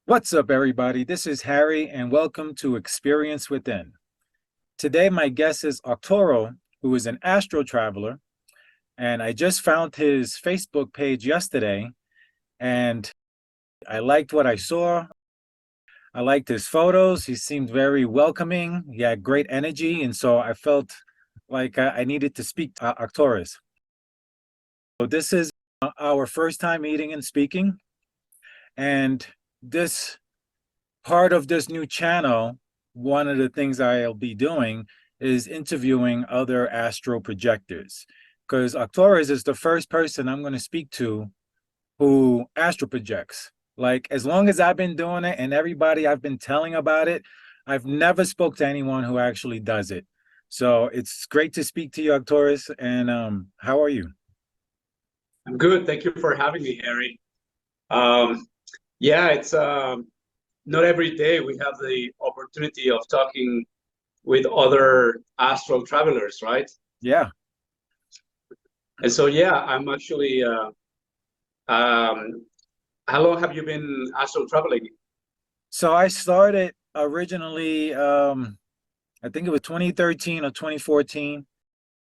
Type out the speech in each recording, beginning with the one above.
What's up, everybody? This is Harry, and welcome to Experience Within. Today, my guest is Arcturus, who is an astral traveler, and I just found his Facebook page yesterday, and I liked what I saw. I liked his photos. He seemed very welcoming. He had great energy, and so I felt like I needed to speak to Arcturus. So this is our first time meeting and speaking, and this part of this new channel, one of the things I'll be doing is interviewing other astral projectors, because Arcturus is the first person I'm going to speak to who astral projects. Like, as long as I've been doing it and everybody I've been telling about it, I've never spoke to anyone who actually does it. So it's great to speak to you, Arcturus. And how are you? I'm good. Thank you for having me, Harry. Um, yeah, it's not every day we have the opportunity of talking with other astral travelers, right? Yeah. And so, yeah, I'm actually. Um, how long have you been astral traveling? So I started originally, I think it was 2013 or 2014.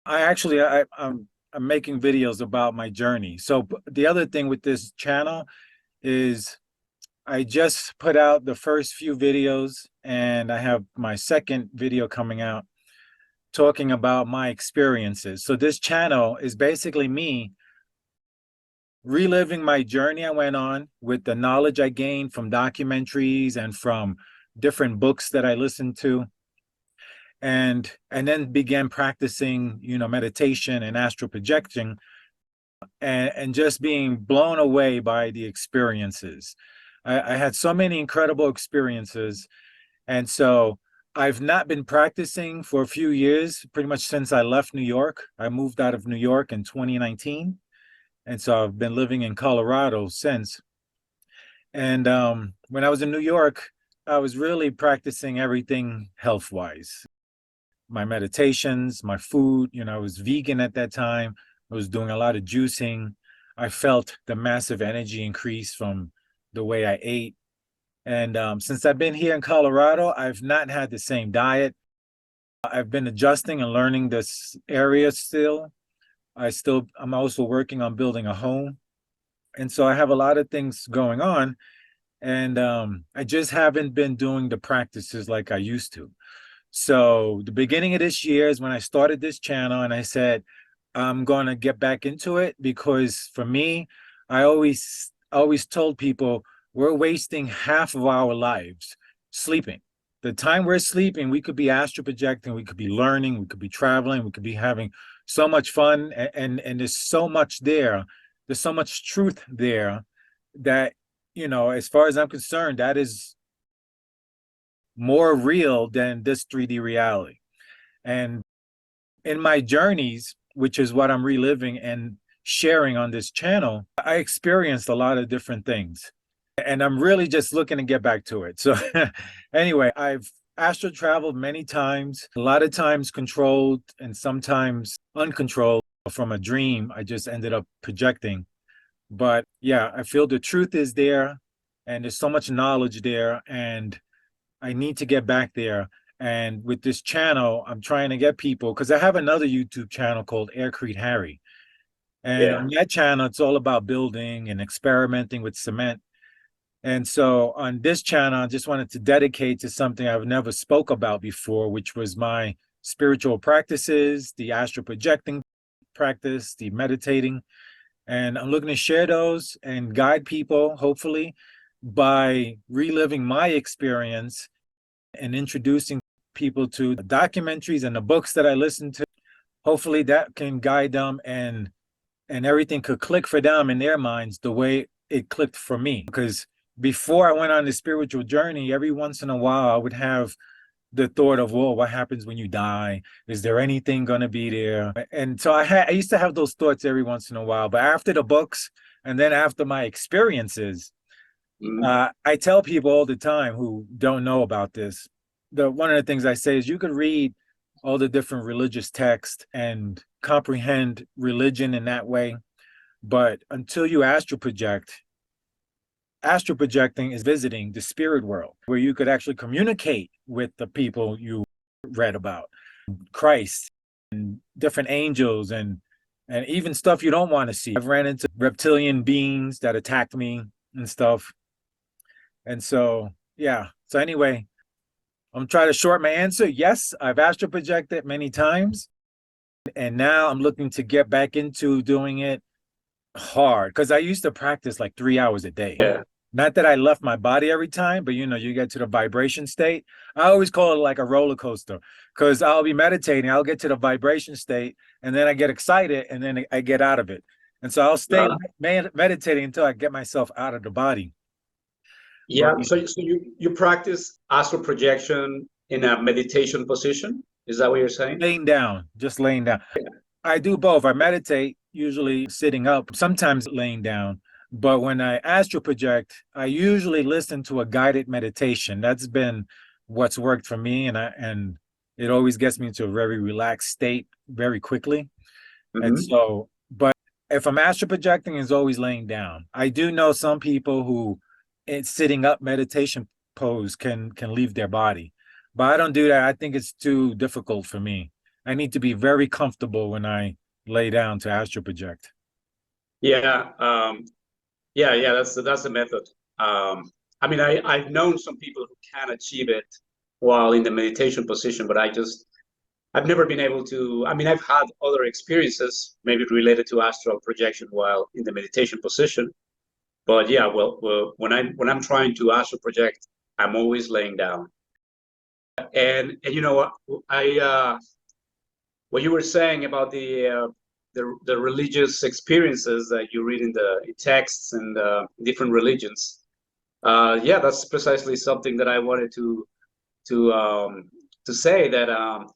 I'm making videos about my journey. So the other thing with this channel is I just put out the first few videos, and I have my second video coming out talking about my experiences. So this channel is basically me reliving my journey I went on with the knowledge I gained from documentaries and from different books that I listened to, and then began practicing, meditation and astral projection, and just being blown away by the experiences. I had so many incredible experiences. And so I've not been practicing for a few years, pretty much since I left New York. I moved out of New York in 2019. And so I've been living in Colorado since. And when I was in New York, I was really practicing everything health wise, my meditations, my food. I was vegan at that time. I was doing a lot of juicing. I felt the massive energy increase from the way I ate. And since I've been here in Colorado, I've not had the same diet. I've been adjusting and learning this area still. I'm also working on building a home. And so I have a lot of things going on. And I just haven't been doing the practices like I used to. So the beginning of this year is when I started this channel, and I said, I'm going to get back into it, because for me, I always told people we're wasting half of our lives sleeping. The time we're sleeping, we could be astral projecting, we could be learning, we could be traveling, we could be having so much fun, and there's so much there. There's so much truth there that, as far as I'm concerned, that is more real than this 3D reality. And in my journeys, which is what I'm reliving and sharing on this channel, I experienced a lot of different things. And I'm really just looking to get back to it. So anyway, I've astral traveled many times, a lot of times controlled and sometimes uncontrolled from a dream. I just ended up projecting. But yeah, I feel the truth is there, and there's so much knowledge there, and I need to get back there. And with this channel, I'm trying to get people, because I have another YouTube channel called Aircrete Harry. And Yeah. on that channel, it's all about building and experimenting with cement. And so on this channel, I just wanted to dedicate to something I've never spoke about before, which was my spiritual practices, the astral projecting practice, the meditating. And I'm looking to share those and guide people, hopefully, by reliving my experience and introducing people to the documentaries and the books that I listen to. Hopefully that can guide them, and everything could click for them in their minds the way it clicked for me. Because before I went on the spiritual journey, every once in a while I would have the thought of, well, what happens when you die? Is there anything going to be there? And so I used to have those thoughts every once in a while. But after the books, and then after my experiences, Mhm. I tell people all the time who don't know about this, one of the things I say is you could read all the different religious texts and comprehend religion in that way, but until you astral project, astral projecting is visiting the spirit world, where you could actually communicate with the people you read about, Christ and different angels, and even stuff you don't want to see. I've ran into reptilian beings that attacked me and stuff. And so, yeah. So anyway, I'm trying to short my answer. Yes, I've astral projected many times. And now I'm looking to get back into doing it hard, because I used to practice like 3 hours a day. Yeah. Not that I left my body every time, but you get to the vibration state. I always call it like a roller coaster, because I'll be meditating, I'll get to the vibration state, and then I get excited, and then I get out of it. And so I'll stay meditating until I get myself out of the body. Yeah. But So you practice astral projection in a meditation position? Is that what you're saying? just laying down. I do both. I meditate, usually sitting up, sometimes laying down. But when I astral project, I usually listen to a guided meditation. That's been what's worked for me, and it always gets me into a very relaxed state very quickly. And Mm-hmm. so, but if I'm astral projecting, it's always laying down. I do know some people who, it's sitting up meditation pose can leave their body, but I don't do that. I think it's too difficult for me. I need to be very comfortable when I lay down to astral project. Yeah. Yeah. That's the method. I mean, I've known some people who can achieve it while in the meditation position, but I've never been able to. I mean, I've had other experiences, maybe related to astral projection while in the meditation position. But yeah, well, when I'm trying to astral project, I'm always laying down. And you know what, what you were saying about the religious experiences that you read in the texts and different religions. Yeah, that's precisely something that I wanted to say, that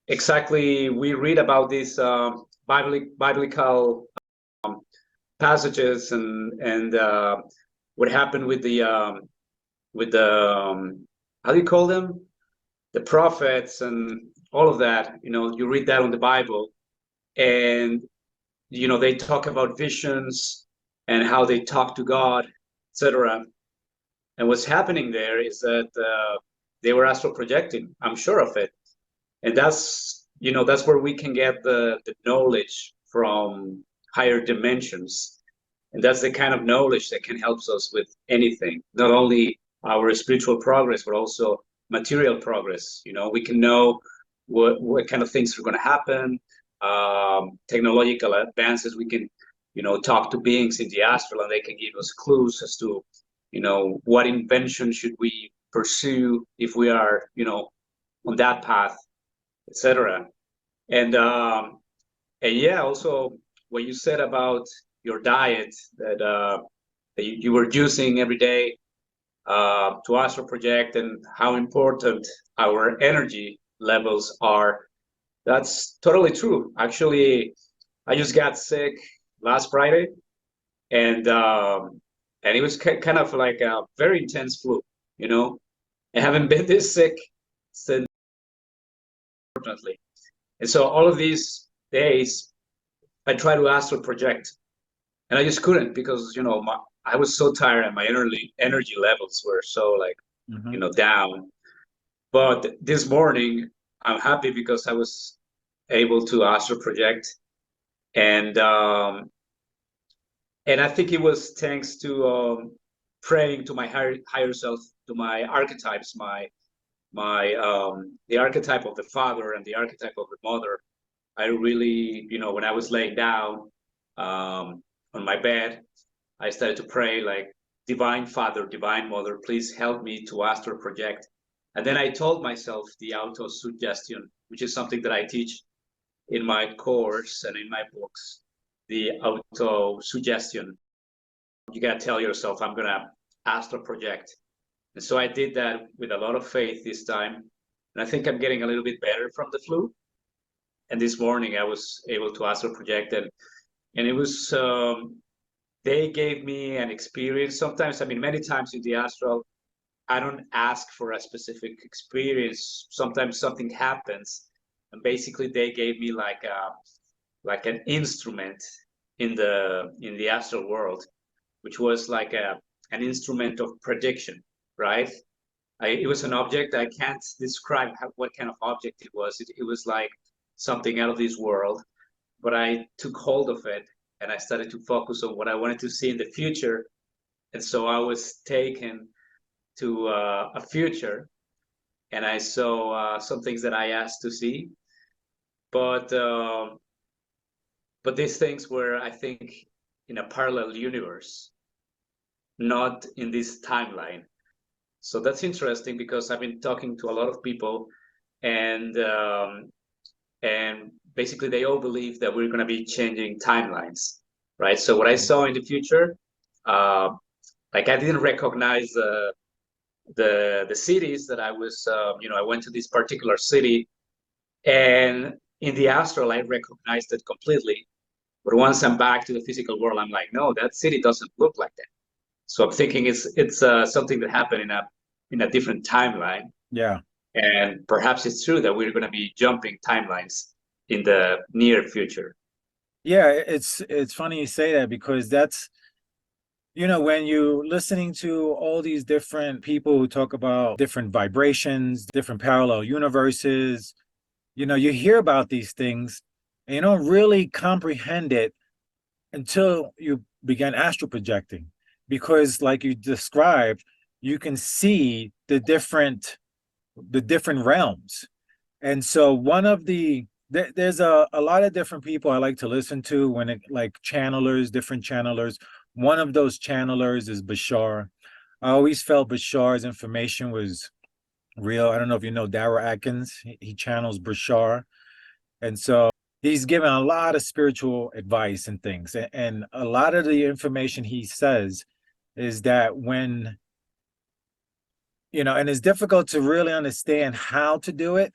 exactly, we read about these biblical passages, and what happened with the how do you call them, the prophets and all of that. You read that on the Bible, and they talk about visions and how they talk to God, etc. And what's happening there is that they were astral projecting. I'm sure of it. And that's where we can get the knowledge from higher dimensions. And that's the kind of knowledge that can help us with anything, not only our spiritual progress, but also material progress. We can know what kind of things are going to happen, technological advances. We can, talk to beings in the astral, and they can give us clues as to, what invention should we pursue if we are, on that path, etc. And yeah, also what you said about your diet, that you were using every day to astral project, and how important our energy levels are. That's totally true. Actually, I just got sick last Friday, and it was kind of like a very intense flu. I haven't been this sick since, unfortunately. And so all of these days, I try to astral project, and I just couldn't, because I was so tired, and my energy levels were so, like, down. But this morning, I'm happy because I was able to astral project, and I think it was thanks to praying to my higher self, to my archetypes, the archetype of the father and the archetype of the mother. I really, when I was laying down on my bed, I started to pray, like, Divine Father, Divine Mother, please help me to astral project. And then I told myself the auto-suggestion, which is something that I teach in my course and in my books, the auto-suggestion. You got to tell yourself, I'm going to astral project. And so I did that with a lot of faith this time. And I think I'm getting a little bit better from the flu. And this morning I was able to astral project, and it was, they gave me an experience. Sometimes, I mean, many times in the astral, I don't ask for a specific experience. Sometimes something happens, and basically they gave me like an instrument in the astral world, which was like an instrument of prediction, right? It was an object. I can't describe what kind of object it was. It was like something out of this world, but I took hold of it and I started to focus on what I wanted to see in the future. And so I was taken to a future, and I saw some things that I asked to see, but these things were, I think, in a parallel universe, not in this timeline. So that's interesting because I've been talking to a lot of people, and basically they all believe that we're going to be changing timelines, right? So what I saw in the future, like I didn't recognize the cities that I was, I went to this particular city, and in the astral I recognized it completely. But once I'm back to the physical world, I'm like, no, that city doesn't look like that. So I'm thinking it's something that happened in a different timeline. Yeah. And perhaps it's true that we're going to be jumping timelines in the near future. Yeah, it's funny you say that, because that's, when you're listening to all these different people who talk about different vibrations, different parallel universes, you hear about these things and you don't really comprehend it until you begin astral projecting. Because like you described, you can see the different realms. And so there's a lot of different people I like to listen to, when it, like, channelers, different channelers. One of those channelers is Bashar. I always felt Bashar's information was real. I don't know if you know Dara Atkins. He channels Bashar. And so he's given a lot of spiritual advice and things. And a lot of the information he says is that and it's difficult to really understand how to do it,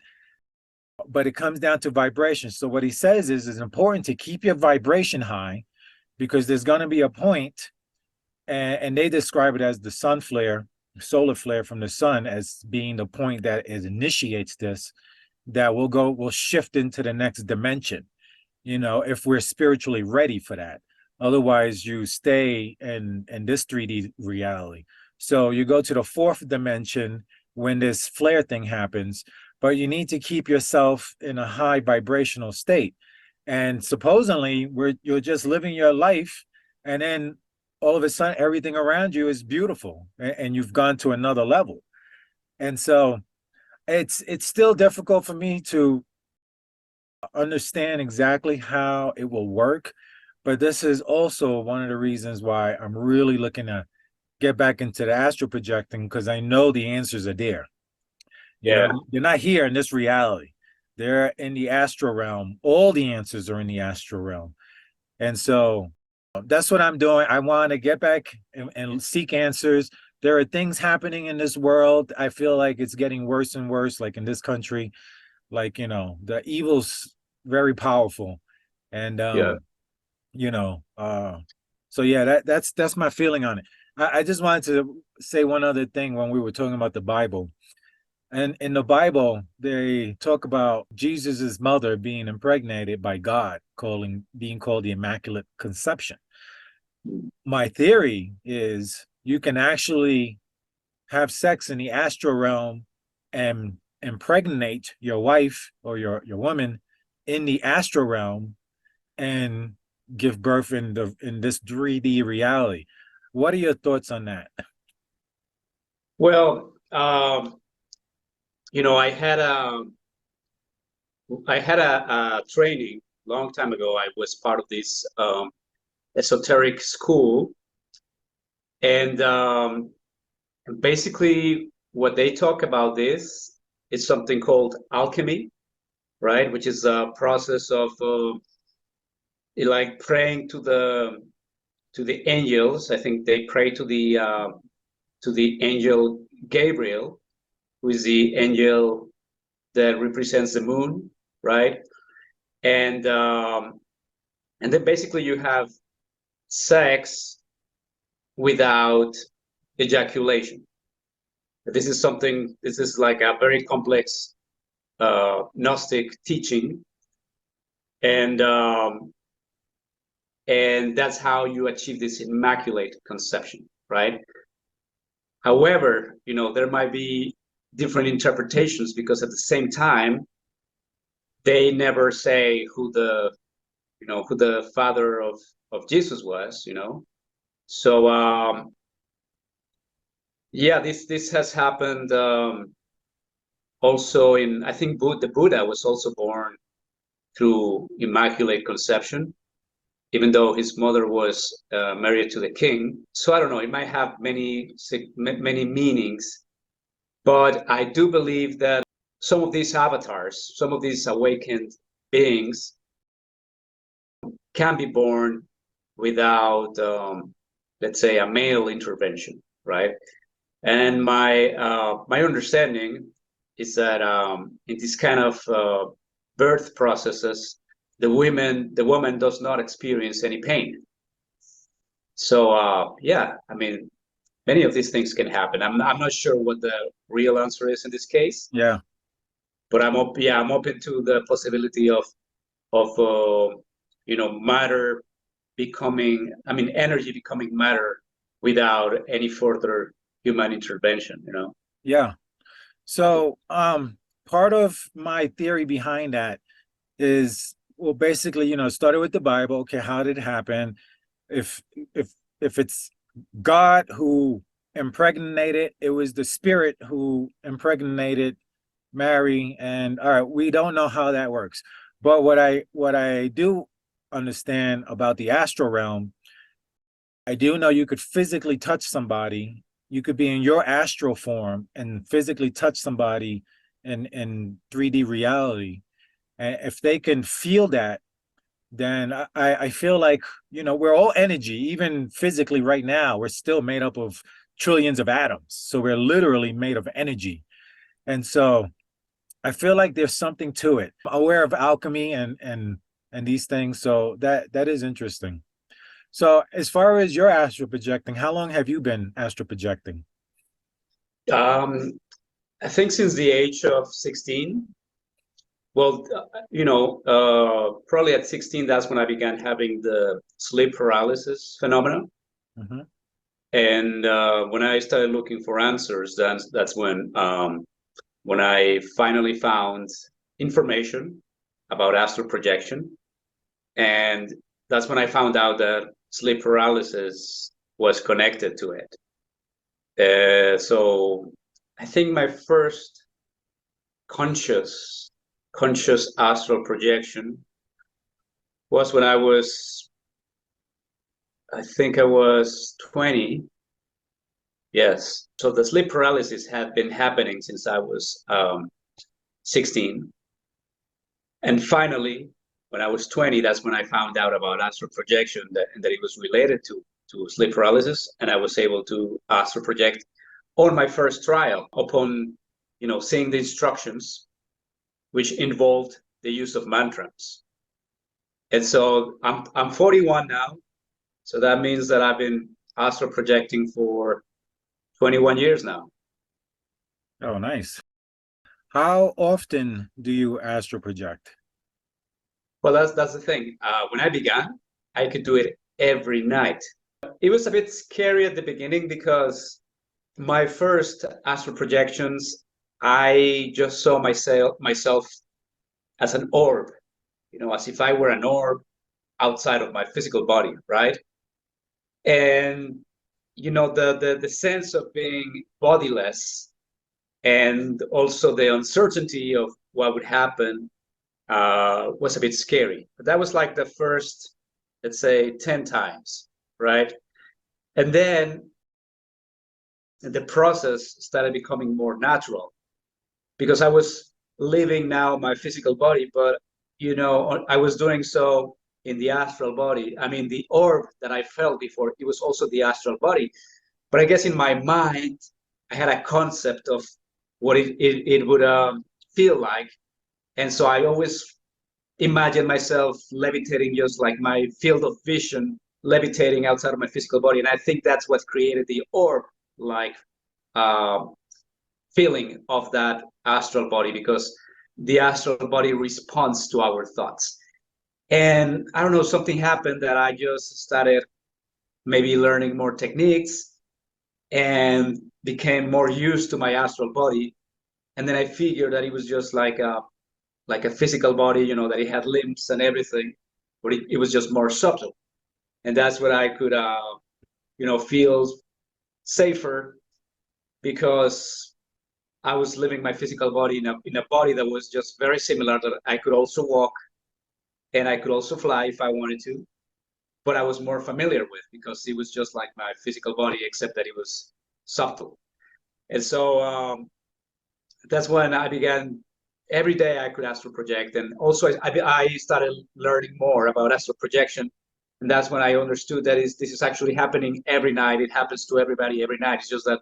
but it comes down to vibration. So what he says is it's important to keep your vibration high, because there's going to be a point, and they describe it as the sun flare, solar flare from the sun, as being the point that it initiates this, that we'll shift into the next dimension, if we're spiritually ready for that. Otherwise, you stay in this 3D reality. So you go to the fourth dimension when this flare thing happens, but you need to keep yourself in a high vibrational state. And supposedly, you're just living your life, and then all of a sudden, everything around you is beautiful, and you've gone to another level. And so it's still difficult for me to understand exactly how it will work. But this is also one of the reasons why I'm really looking to get back into the astral projecting, because I know the answers are there. Yeah. They're not here in this reality. They're in the astral realm. All the answers are in the astral realm. And so that's what I'm doing. I want to get back and seek answers. There are things happening in this world. I feel like it's getting worse and worse, like in this country. Like, the evil's very powerful. And Yeah. so yeah, that's my feeling on it. I just wanted to say one other thing when we were talking about the Bible. And in the Bible, they talk about Jesus's mother being impregnated by God, being called the Immaculate Conception. My theory is you can actually have sex in the astral realm and impregnate your wife or your woman in the astral realm and give birth in this 3D reality. What are your thoughts on that? Well, I had a training long time ago. I was part of this esoteric school, and basically what they talk about this is something called alchemy, right? Which is a process of like praying to the angels. I think they pray to the angel Gabriel, who is the angel that represents the moon, right? And then basically you have sex without ejaculation. This is like a very complex Gnostic teaching, and that's how you achieve this immaculate conception, right? However, there might be different interpretations because at the same time, they never say who the father of Jesus was, So yeah, this has happened also I think the Buddha was also born through Immaculate Conception, even though his mother was married to the king. So I don't know, it might have many meanings, but I do believe that some of these avatars, some of these awakened beings can be born without, let's say, a male intervention, right? And my understanding is that in this kind of birth processes, the woman does not experience any pain. So yeah, I mean, many of these things can happen. I'm not sure what the real answer is in this case. Yeah. But I'm open to the possibility of matter becoming, energy becoming matter without any further human intervention. Yeah. So, part of my theory behind that is, well, basically, started with the Bible. Okay, how did it happen? If if if it's God who impregnated, it was the spirit who impregnated Mary, and all right, we don't know how that works. But what I do understand about the astral realm, I do know you could physically touch somebody. You could be in your astral form and physically touch somebody in 3D reality. And if they can feel that, then I feel like, we're all energy. Even physically right now, we're still made up of trillions of atoms. So we're literally made of energy. And so I feel like there's something to it. I'm aware of alchemy and these things. So that is interesting. So as far as your astral projecting, how long have you been astral projecting? um, I think since the age of 16. Well, probably at 16, that's when I began having the sleep paralysis phenomenon. Mhm. And when I started looking for answers, that's when I finally found information about astral projection. And that's when I found out that sleep paralysis was connected to it. So I think my first conscious astral projection was when I think I was 20. Yes. So the sleep paralysis had been happening since I was 16. And finally, when I was 20, that's when I found out about astral projection, and that it was related to sleep paralysis. And I was able to astral project on my first trial upon, seeing the instructions, which involved the use of mantras. And so I'm 41 now. So that means that I've been astral projecting for 21 years now. Oh, nice. How often do you astral project? Well, that's the thing. When I began, I could do it every night. It was a bit scary at the beginning because my first astral projections, I just saw myself as an orb, as if I were an orb outside of my physical body, right? And the sense of being bodiless, and also the uncertainty of what would happen was a bit scary. But that was like the first, let's say, 10 times, right? And then the process started becoming more natural because I was leaving now my physical body, but I was doing so in the astral body. I mean, the orb that I felt before, it was also the astral body. But I guess in my mind, I had a concept of what it would feel like. And so I always imagine myself levitating, just like my field of vision levitating outside of my physical body. And I think that's what created the orb like uh, feeling of that astral body, because the astral body responds to our thoughts. And I don't know, something happened that I just started maybe learning more techniques. And became more used to my astral body, and then I figured that it was just like a physical body, you know, that it had limbs and everything, but it was just more subtle, and that's where I could, you know, feel safer because I was living my physical body in a body that was just very similar, that I could also walk and I could also fly if I wanted to, but I was more familiar with because it was just like my physical body, except that it was subtle. And so that's when I began. Every day I could astral project, and also I started learning more about astral projection, and that's when I understood that this is actually happening every night. It happens to everybody every night. It's just that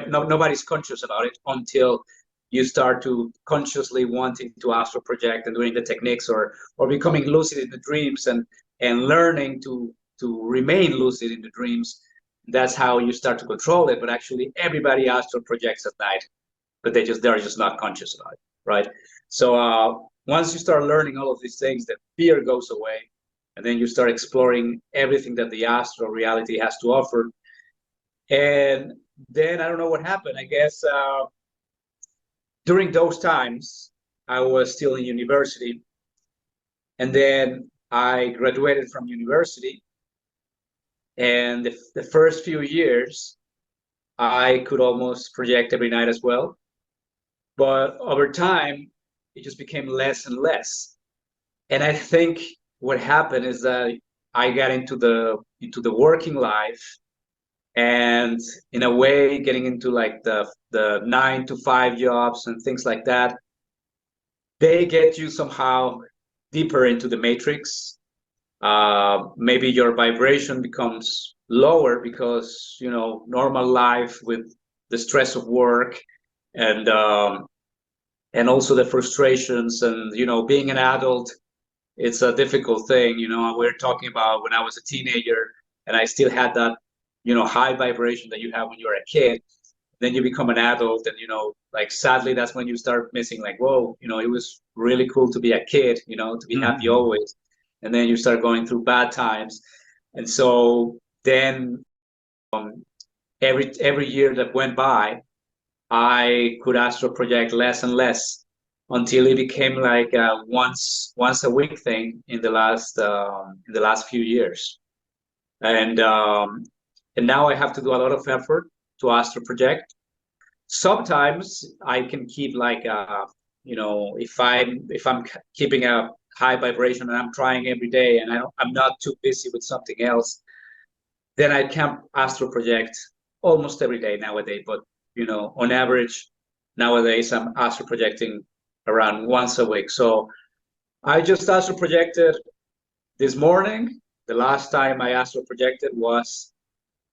nobody's conscious about it until you start to consciously wanting to astral project and doing the techniques, or becoming lucid in the dreams, and learning to remain lucid in the dreams. That's how you start to control it. But actually, everybody astral projects at night, but they're just not conscious about it, right? So once you start learning all of these things, the fear goes away, and then you start exploring everything that the astral reality has to offer. And then I don't know what happened. I guess during those times, I was still in university, and then I graduated from university. And the first few years, I could almost project every night as well. But over time, it just became less and less. And I think what happened is that I got into the working life, and in a way getting into like the 9 to 5 jobs and things like that. They get you somehow deeper into the matrix. Maybe your vibration becomes lower because, you know, normal life with the stress of work, and also the frustrations, and, you know, being an adult, it's a difficult thing. You know, we're talking about when I was a teenager and I still had that, you know, high vibration that you have when you're a kid. Then you become an adult, and, you know, like, sadly, that's when you start missing, like, whoa, you know, it was really cool to be a kid, you know, to be happy always. And then you start going through bad times. And so then every year that went by, I could astral project less and less until it became like a once a week thing in the last few years. And now I have to do a lot of effort to astral project. Sometimes I can keep like you know, if I'm keeping a high vibration and I'm trying every day, and I'm not too busy with something else, then I can astral project almost every day nowadays. But, you know, on average nowadays I'm astral projecting around once a week. So I just astral projected this morning. The last time I astral projected was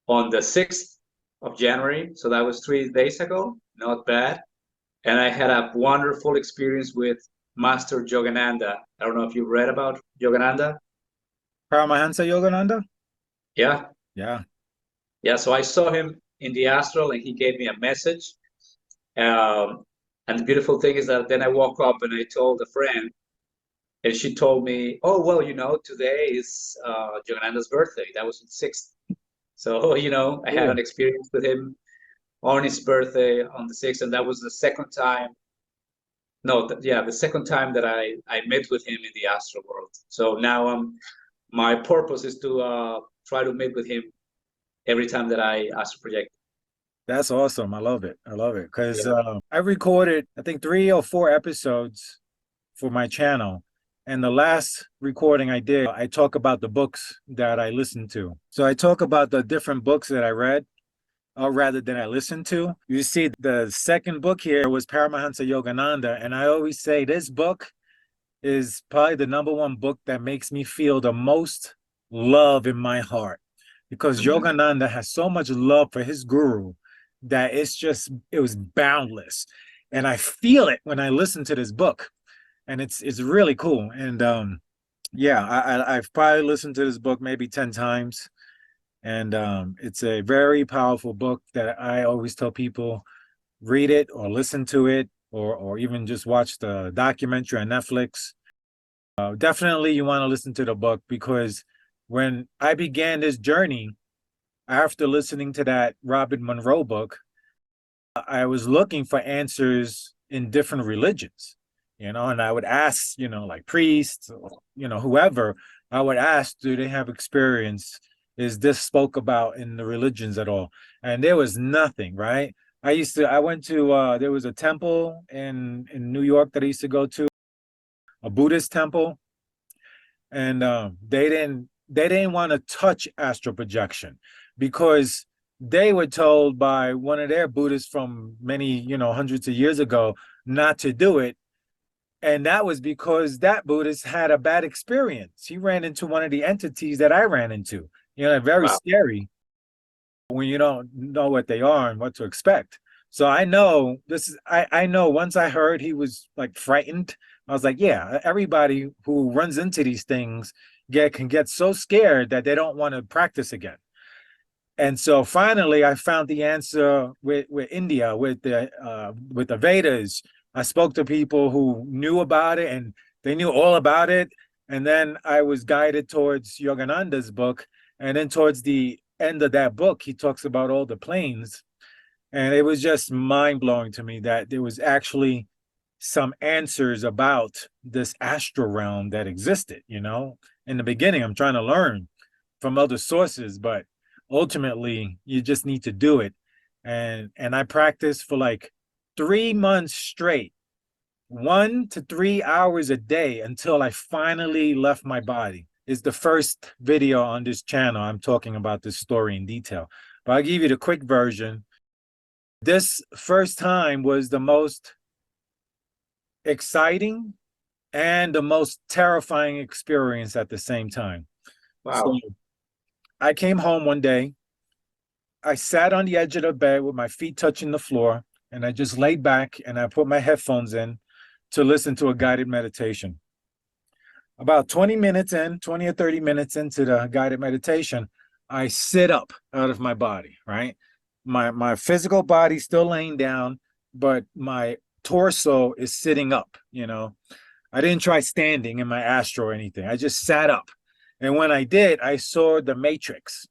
on the 6th of January. So that was 3 days ago. Not bad. And I had a wonderful experience with Master Yogananda. I don't know if you read about Yogananda. Paramahansa Yogananda? Yeah. Yeah. Yeah. So I saw him in the astral, and he gave me a message. And the beautiful thing is that then I woke up and I told a friend, and she told me, oh, well, you know, today is Yogananda's birthday. That was the 6th. So, you know, I had an experience with him on his birthday on the 6th, and that was the second time. No, the second time that I met with him in the astral world. So now my purpose is to try to meet with him every time that I astral project. That's awesome. I love it. I love it. Because I recorded, I think, 3 or 4 episodes for my channel. And the last recording I did, I talk about the books that I listened to. So I talk about the different books that I read, or rather than I listened to. You see, the second book here was Paramahansa Yogananda. And I always say this book is probably the #1 book that makes me feel the most love in my heart. Because Yogananda has so much love for his guru that it was boundless. And I feel it when I listen to this book. And it's really cool. And yeah, I've probably listened to this book maybe 10 times. And it's a very powerful book that I always tell people, read it or listen to it, or even just watch the documentary on Netflix. Definitely you want to listen to the book, because when I began this journey, after listening to that Robin Monroe book, I was looking for answers in different religions, and I would ask, like priests, whoever, I would ask, do they have experience? Is this spoke about in the religions at all? And there was nothing, right? I went to, there was a temple in New York that I used to go to, a Buddhist temple, and they didn't want to touch astral projection because they were told by one of their Buddhists from many, hundreds of years ago not to do it. And that was because that Buddhist had a bad experience. He ran into one of the entities that I ran into. Very Wow. scary when you don't know what they are and what to expect. So I know I know once I heard he was like frightened, I was like, yeah, everybody who runs into these things can get so scared that they don't want to practice again. And so finally I found the answer with India, with the Vedas. I spoke to people who knew about it and they knew all about it. And then I was guided towards Yogananda's book. And then towards the end of that book, he talks about all the planes. And it was just mind blowing to me that there was actually some answers about this astral realm that existed. In the beginning, I'm trying to learn from other sources, but ultimately you just need to do it. And I practiced for like 3 months straight, 1 to 3 hours a day until I finally left my body. It's the first video on this channel I'm talking about this story in detail, but I'll give you the quick version. This first time was the most exciting and the most terrifying experience at the same time. So Wow. I came home one day. I sat on the edge of the bed with my feet touching the floor, and I just laid back and I put my headphones in to listen to a guided meditation. About 20 minutes in, 20 or 30 minutes into the guided meditation, I sit up out of my body, right? My physical body still laying down, but my torso is sitting up. I didn't try standing in my astral or anything. I just sat up. And when I did, I saw the matrix.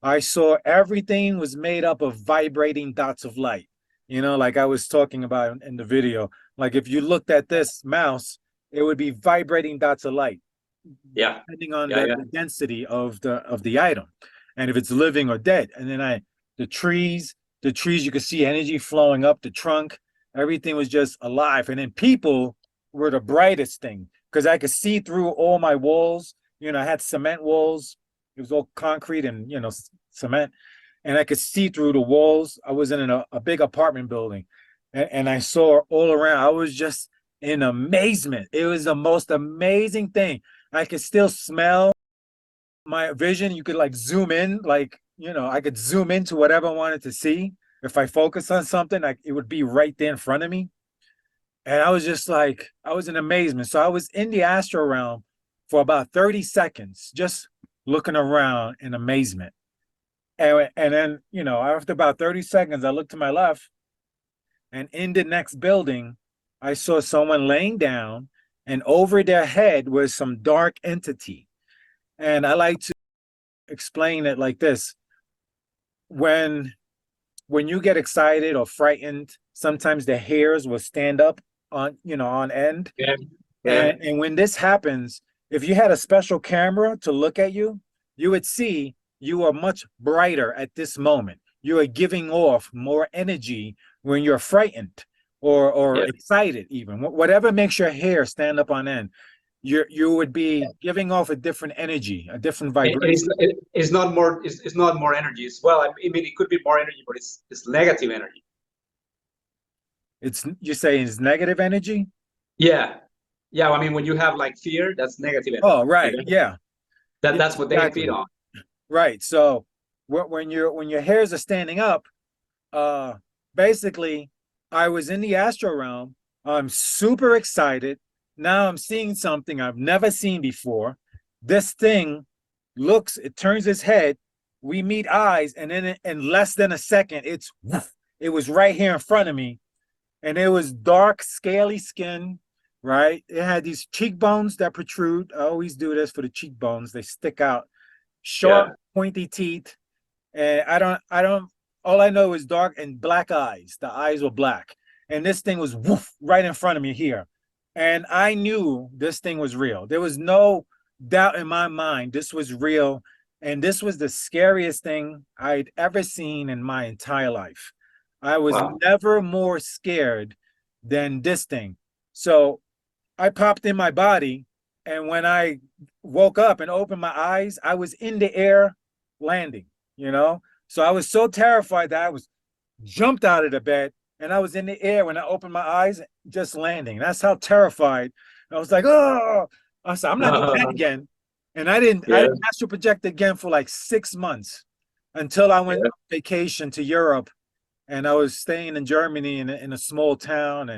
I saw everything was made up of vibrating dots of light, like I was talking about in the video. Like if you looked at this mouse, it would be vibrating dots of light, Yeah. depending on Yeah. Yeah. the density of the item, and if it's living or dead. And then the trees, you could see energy flowing up the trunk. Everything was just alive. And then people were the brightest thing because I could see through all my walls. I had cement walls. It was all concrete and cement, and I could see through the walls. I was in a big apartment building, and I saw all around. I was just in amazement. It was the most amazing thing. I could still smell my vision. You could like zoom in, like, I could zoom into whatever I wanted to see. If I focus on something, like it would be right there in front of me. And I was just like, I was in amazement. So I was in the astral realm for about 30 seconds, just looking around in amazement. And then, after about 30 seconds, I looked to my left, and in the next building, I saw someone laying down, and over their head was some dark entity. And I like to explain it like this. When you get excited or frightened, sometimes the hairs will stand up on end. Yeah. Yeah. And when this happens, if you had a special camera to look at you, you would see you are much brighter at this moment. You are giving off more energy when you're frightened or Yeah. excited, even whatever makes your hair stand up on end. You would be giving off a different energy, a different vibration. It's not more. It's not more energy as well. I mean, it could be more energy, but it's negative energy. You're saying it's negative energy? Yeah. Yeah. I mean, when you have like fear, that's negative energy. Oh, You right. know? Yeah. Yeah, That's what they feed exactly. on. Right. So when your hairs are standing up, uh basically I was in the astral realm. I'm super excited. Now I'm seeing something I've never seen before. This thing it turns its head. We meet eyes, and then in less than a second, it was right here in front of me, and it was dark, scaly skin, right? It had these cheekbones that protrude. I always do this for the cheekbones. They stick out, sharp, Yeah. pointy teeth. And I don't All I know is dark and black eyes. The eyes were black. And this thing was woof right in front of me here. And I knew this thing was real. There was no doubt in my mind this was real. And this was the scariest thing I'd ever seen in my entire life. I was Wow. never more scared than this thing. So I popped in my body. And when I woke up and opened my eyes, I was in the air landing, you know? So I was so terrified that I was jumped out of the bed and I was in the air when I opened my eyes, just landing. That's how terrified I was. Like, oh, I said, I'm not doing that again. And I Yeah, didn't astral project again for like 6 months until I went yeah. on vacation to Europe, and I was staying in Germany in a small town,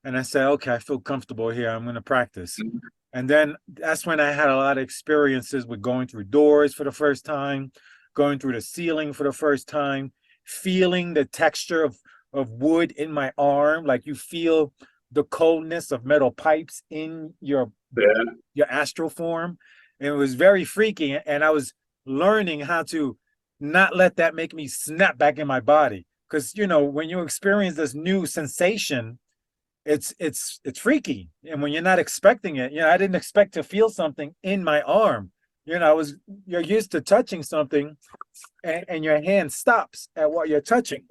and I said, okay, I feel comfortable here. I'm going to practice. And then that's when I had a lot of experiences with going through doors for the first time, going through the ceiling for the first time, feeling the texture of wood in my arm, like you feel the coldness of metal pipes in Yeah. your astral form. And it was very freaky. And I was learning how to not let that make me snap back in my body. Because when you experience this new sensation, it's freaky. And when you're not expecting it, I didn't expect to feel something in my arm. You're used to touching something, and your hand stops at what you're touching.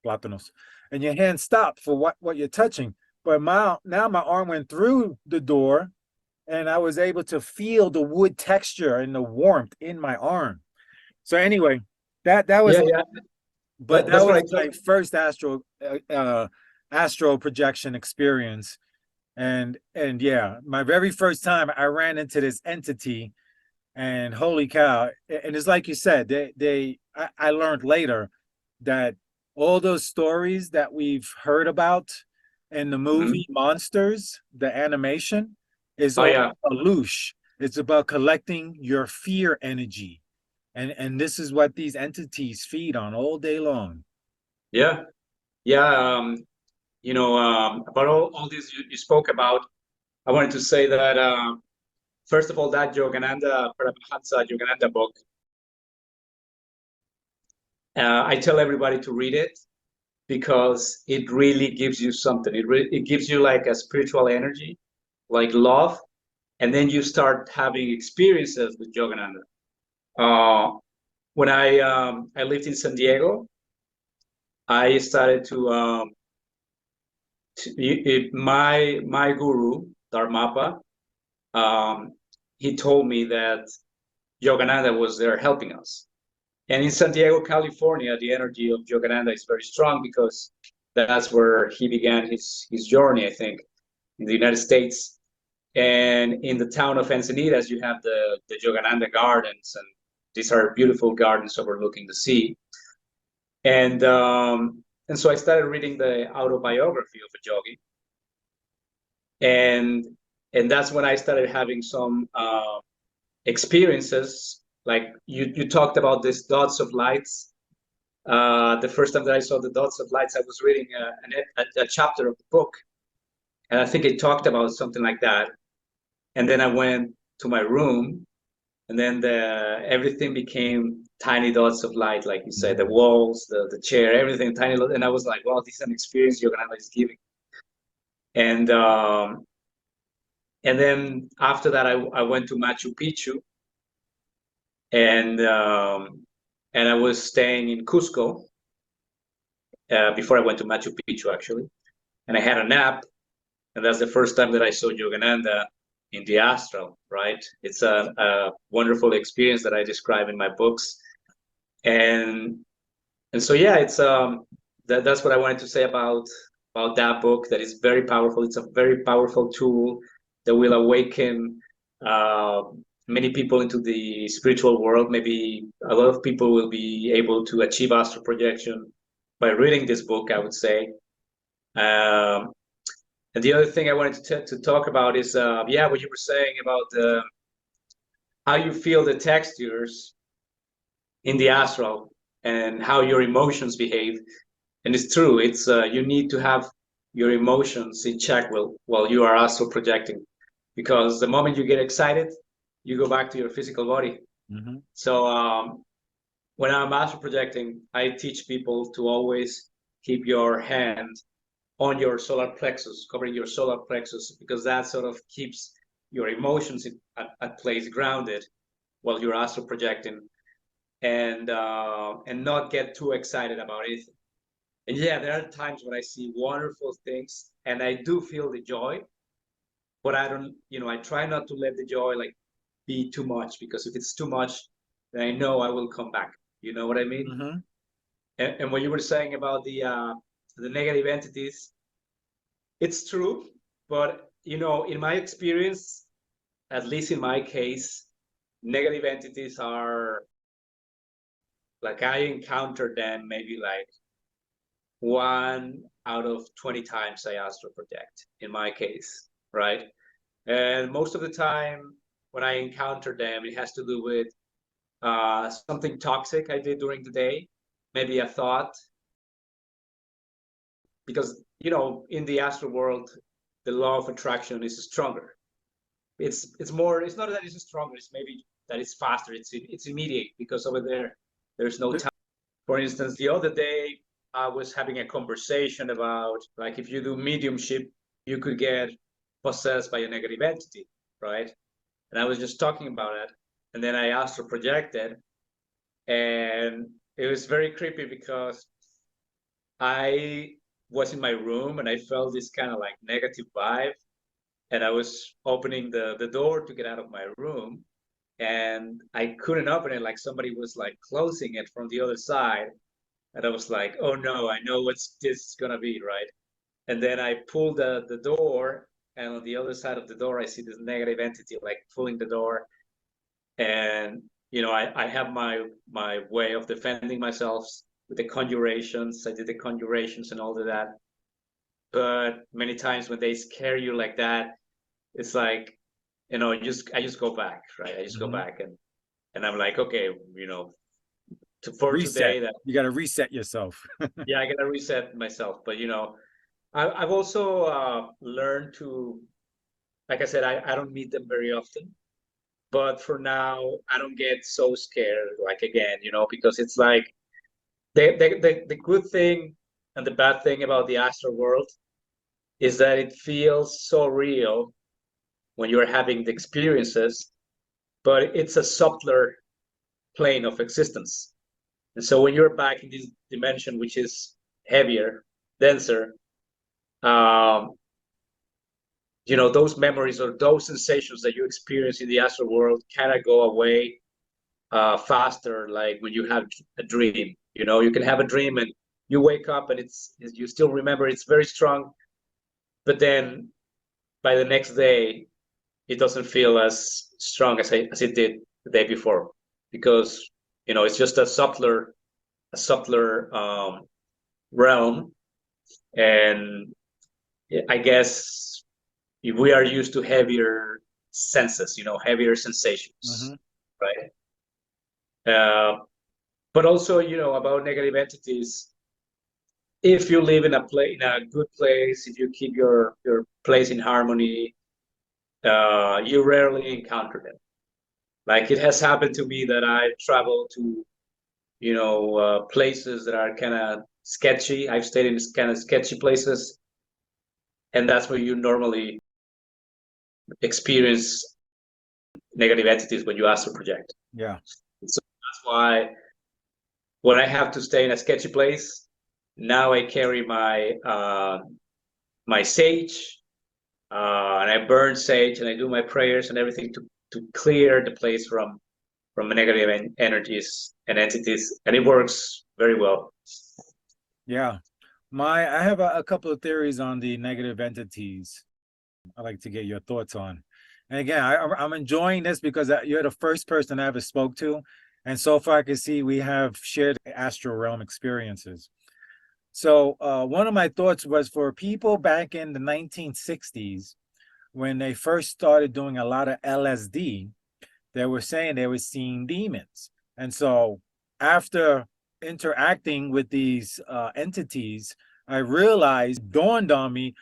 Platanos. And your hand stopped for what you're touching. But now my arm went through the door, and I was able to feel the wood texture and the warmth in my arm. So anyway, that was, Yeah, yeah. but that That's what was I my told. first astral projection experience. And yeah, my very first time I ran into this entity, and holy cow. And it's like you said, I learned later that all those stories that we've heard about in the movie Mhm. Monsters, the animation, is Oh all yeah, a loosh. It's about collecting your fear energy. And this is what these entities feed on all day long. yeah, yeah. About all this you spoke about, I wanted to say that first of all, that Yogananda Paramahansa Yogananda book, I tell everybody to read it because it really gives you something. It gives you like a spiritual energy, like love, and then you start having experiences with Yogananda. When I lived in San Diego, I started my guru Dharmapa. Um, he told me that Yogananda was there helping us. And in San Diego, California, the energy of Yogananda is very strong because that's where he began his journey, I think, in the United States. And in the town of Encinitas, you have the Yogananda Gardens, and these are beautiful gardens overlooking the sea. And so I started reading the autobiography of a yogi, and that's when I started having some experiences. Like you talked about these dots of lights. The first time that I saw the dots of lights, I was reading a chapter of the book, and I think it talked about something like that. And then I went to my room, and then everything became tiny dots of light, like you said, the Mhm. walls, the chair, everything tiny. And I was like, wow, this is an experience Yogananda is giving. And and then after that, I went to Machu Picchu, and I was staying in Cusco before I went to Machu Picchu, actually. And I had a nap, and that's the first time that I saw Yogananda in the Astral, right? It's a wonderful experience that I describe in my books. And so yeah, it's that's what I wanted to say about that book. That is very powerful. It's a very powerful tool that will awaken uh, many people into the spiritual world. Maybe a lot of people will be able to achieve astral projection by reading this book, I would say. Um, and the other thing I wanted to talk about is, yeah, what you were saying about how you feel the textures in the astral and how your emotions behave. And it's true. It's you need to have your emotions in check while you are astral projecting, because the moment you get excited, you go back to your physical body. Mhm. So when I'm astral projecting, I teach people to always keep your hand on your solar plexus, covering your solar plexus, because that sort of keeps your emotions at place grounded while you're astral projecting, and not get too excited about anything. And yeah, there are times when I see wonderful things and I do feel the joy, but I don't, I try not to let the joy like be too much, because if it's too much, then I know I will come back. You know what I mean? Mm-hmm. And what you were saying about the negative entities, it's true, but in my experience, at least in my case, negative entities are like I encounter them maybe like 1 out of 20 times I astral project in my case, right? And most of the time when I encounter them, it has to do with something toxic I did during the day, maybe a thought, because in the astral world, the law of attraction is stronger. It's more. It's not that it's stronger. It's maybe that it's faster. It's immediate, because over there's no time. For instance, the other day I was having a conversation about like if you do mediumship, you could get possessed by a negative entity, right? And I was just talking about it, and then I astral projected, and it was very creepy because I was in my room and I felt this kind of like negative vibe, and I was opening the door to get out of my room, and I couldn't open it, like somebody was like closing it from the other side, and I was like, oh no, I know what's this gonna be, right? And then I pulled the door, and on the other side of the door I see this negative entity like pulling the door, and I have my way of defending myself with the conjurations. I did the conjurations and all of that, but many times when they scare you like that, it's like I just go back, right? I just go Mm-hmm. back, and I'm like, okay, for Reset. today, that You got to reset yourself. yeah, I gotta reset myself. But I've also learned to, like I said, I don't meet them very often, but for now I don't get so scared like again, because it's like the good thing and the bad thing about the astral world is that it feels so real when you're having the experiences, but it's a subtler plane of existence. And so when you're back in this dimension, which is heavier, denser, um, those memories or those sensations that you experience in the astral world kind of go away faster. Like when you have a dream, you can have a dream and you wake up and you still remember it's very strong, but then by the next day, it doesn't feel as strong as it did the day before, because it's just a subtler realm, and I guess we are used to heavier senses, heavier sensations, Mm-hmm. right? But also, about negative entities. If you live in a good place, if you keep your place in harmony, you rarely encounter them. Like it has happened to me that I travel to, places that are kind of sketchy. I've stayed in kind of sketchy places, and that's where you normally experience negative entities when you astral project. Yeah. So that's why when I have to stay in a sketchy place, now I carry my sage, and I burn sage and I do my prayers and everything to clear the place from negative energies and entities, and it works very well. Yeah. I have a couple of theories on the negative entities I'd like to get your thoughts on. And again, I'm enjoying this because you're the first person I ever spoke to. And so far I can see we have shared astral realm experiences. So one of my thoughts was for people back in the 1960s, when they first started doing a lot of LSD, they were saying they were seeing demons. And so after interacting with these entities, I realized, dawned on me,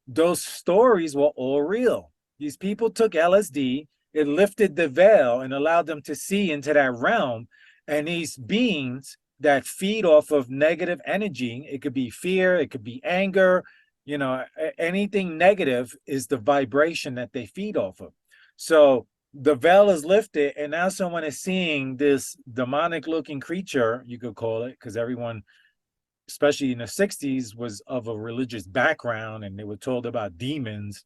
those stories were all real. These people took LSD, it lifted the veil and allowed them to see into that realm. And these beings that feed off of negative energy, it could be fear, it could be anger, you know, anything negative is the vibration that they feed off of. So the veil is lifted, and now someone is seeing this demonic looking creature, you could call it, because everyone, especially in the 60s, was of a religious background and they were told about demons.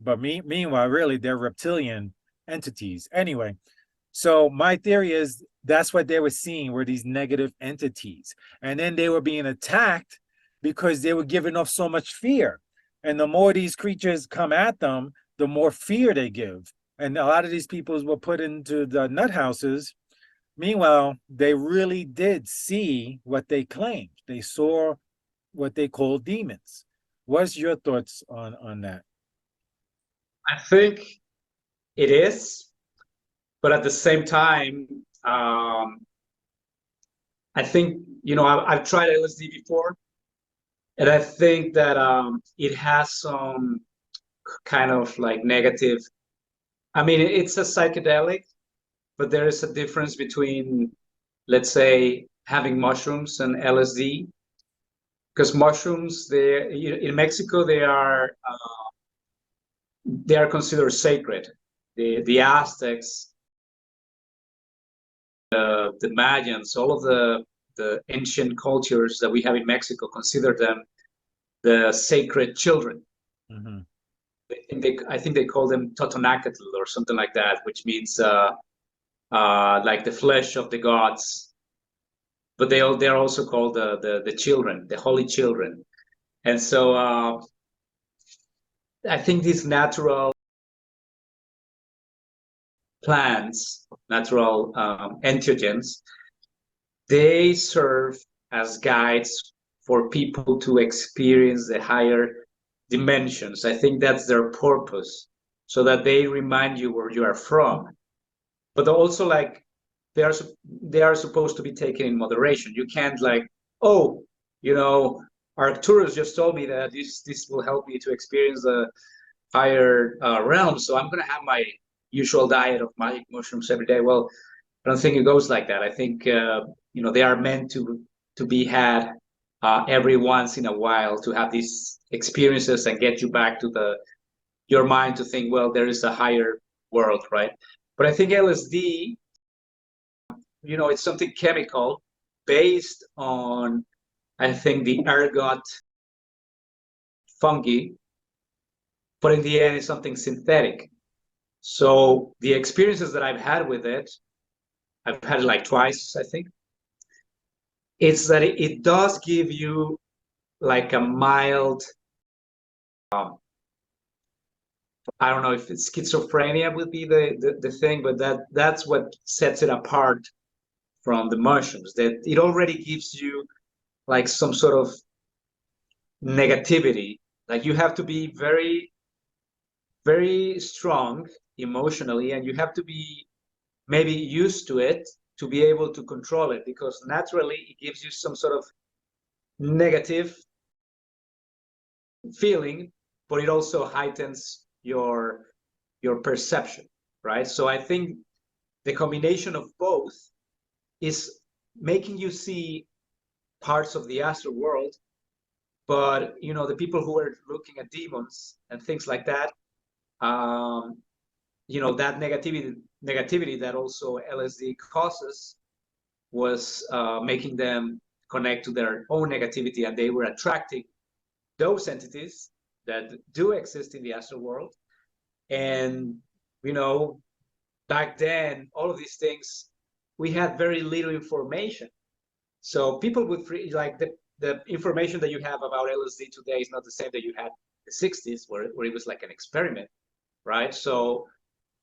But meanwhile, really, they're reptilian entities. Anyway, so my theory is that's what they were seeing, were these negative entities. And then they were being attacked because they were giving off so much fear. And the more these creatures come at them, the more fear they give. And a lot of these people were put into the nut houses. Meanwhile, they really did see what they claimed. They saw what they call demons. What's your thoughts on that? I think it is, but at the same time, I think, you know, I've tried LSD before, and I think that it has some kind of like negative. I mean, it's a psychedelic, but there is a difference between, let's say, having mushrooms and LSD. Because mushrooms, they in Mexico, they are considered sacred. The Aztecs, the Mayans, all of the ancient cultures that we have in Mexico consider them the sacred children. Mm-hmm. I think they call them Totonacatl or something like that, which means like the flesh of the gods. But they're also called the children, the holy children. And so I think these natural plants, natural entheogens, they serve as guides for people to experience the higher dimensions. I think that's their purpose, so that they remind you where you are from. But also, like, they are supposed to be taken in moderation. You can't like, oh, you know, Arcturus just told me that this will help me to experience the higher realms, so I'm gonna have my usual diet of magic mushrooms every day. Well, I don't think it goes like that. I think you know, they are meant to be had every once in a while, to have these experiences and get you back to your mind to think, well, there is a higher world, right? But I think LSD, you know, it's something chemical based on, I think, the ergot fungi, but in the end, it's something synthetic. So the experiences that I've had with it, I've had it like twice, I think. It's that it does give you like a mild, I don't know if it's schizophrenia would be the thing, but that's what sets it apart from the mushrooms. That it already gives you like some sort of negativity. Like you have to be very, very strong emotionally, and you have to be maybe used to it to be able to control it, because naturally it gives you some sort of negative feeling, but it also heightens your perception, right? So I think the combination of both is making you see parts of the astral world, but you know, the people who are looking at demons and things like that, you know, that negativity that also LSD causes was making them connect to their own negativity, and they were attracting those entities that do exist in the astral world. And you know, back then, all of these things, we had very little information. So people would like the information that you have about LSD today is not the same that you had in the 60s, where it was like an experiment, right? So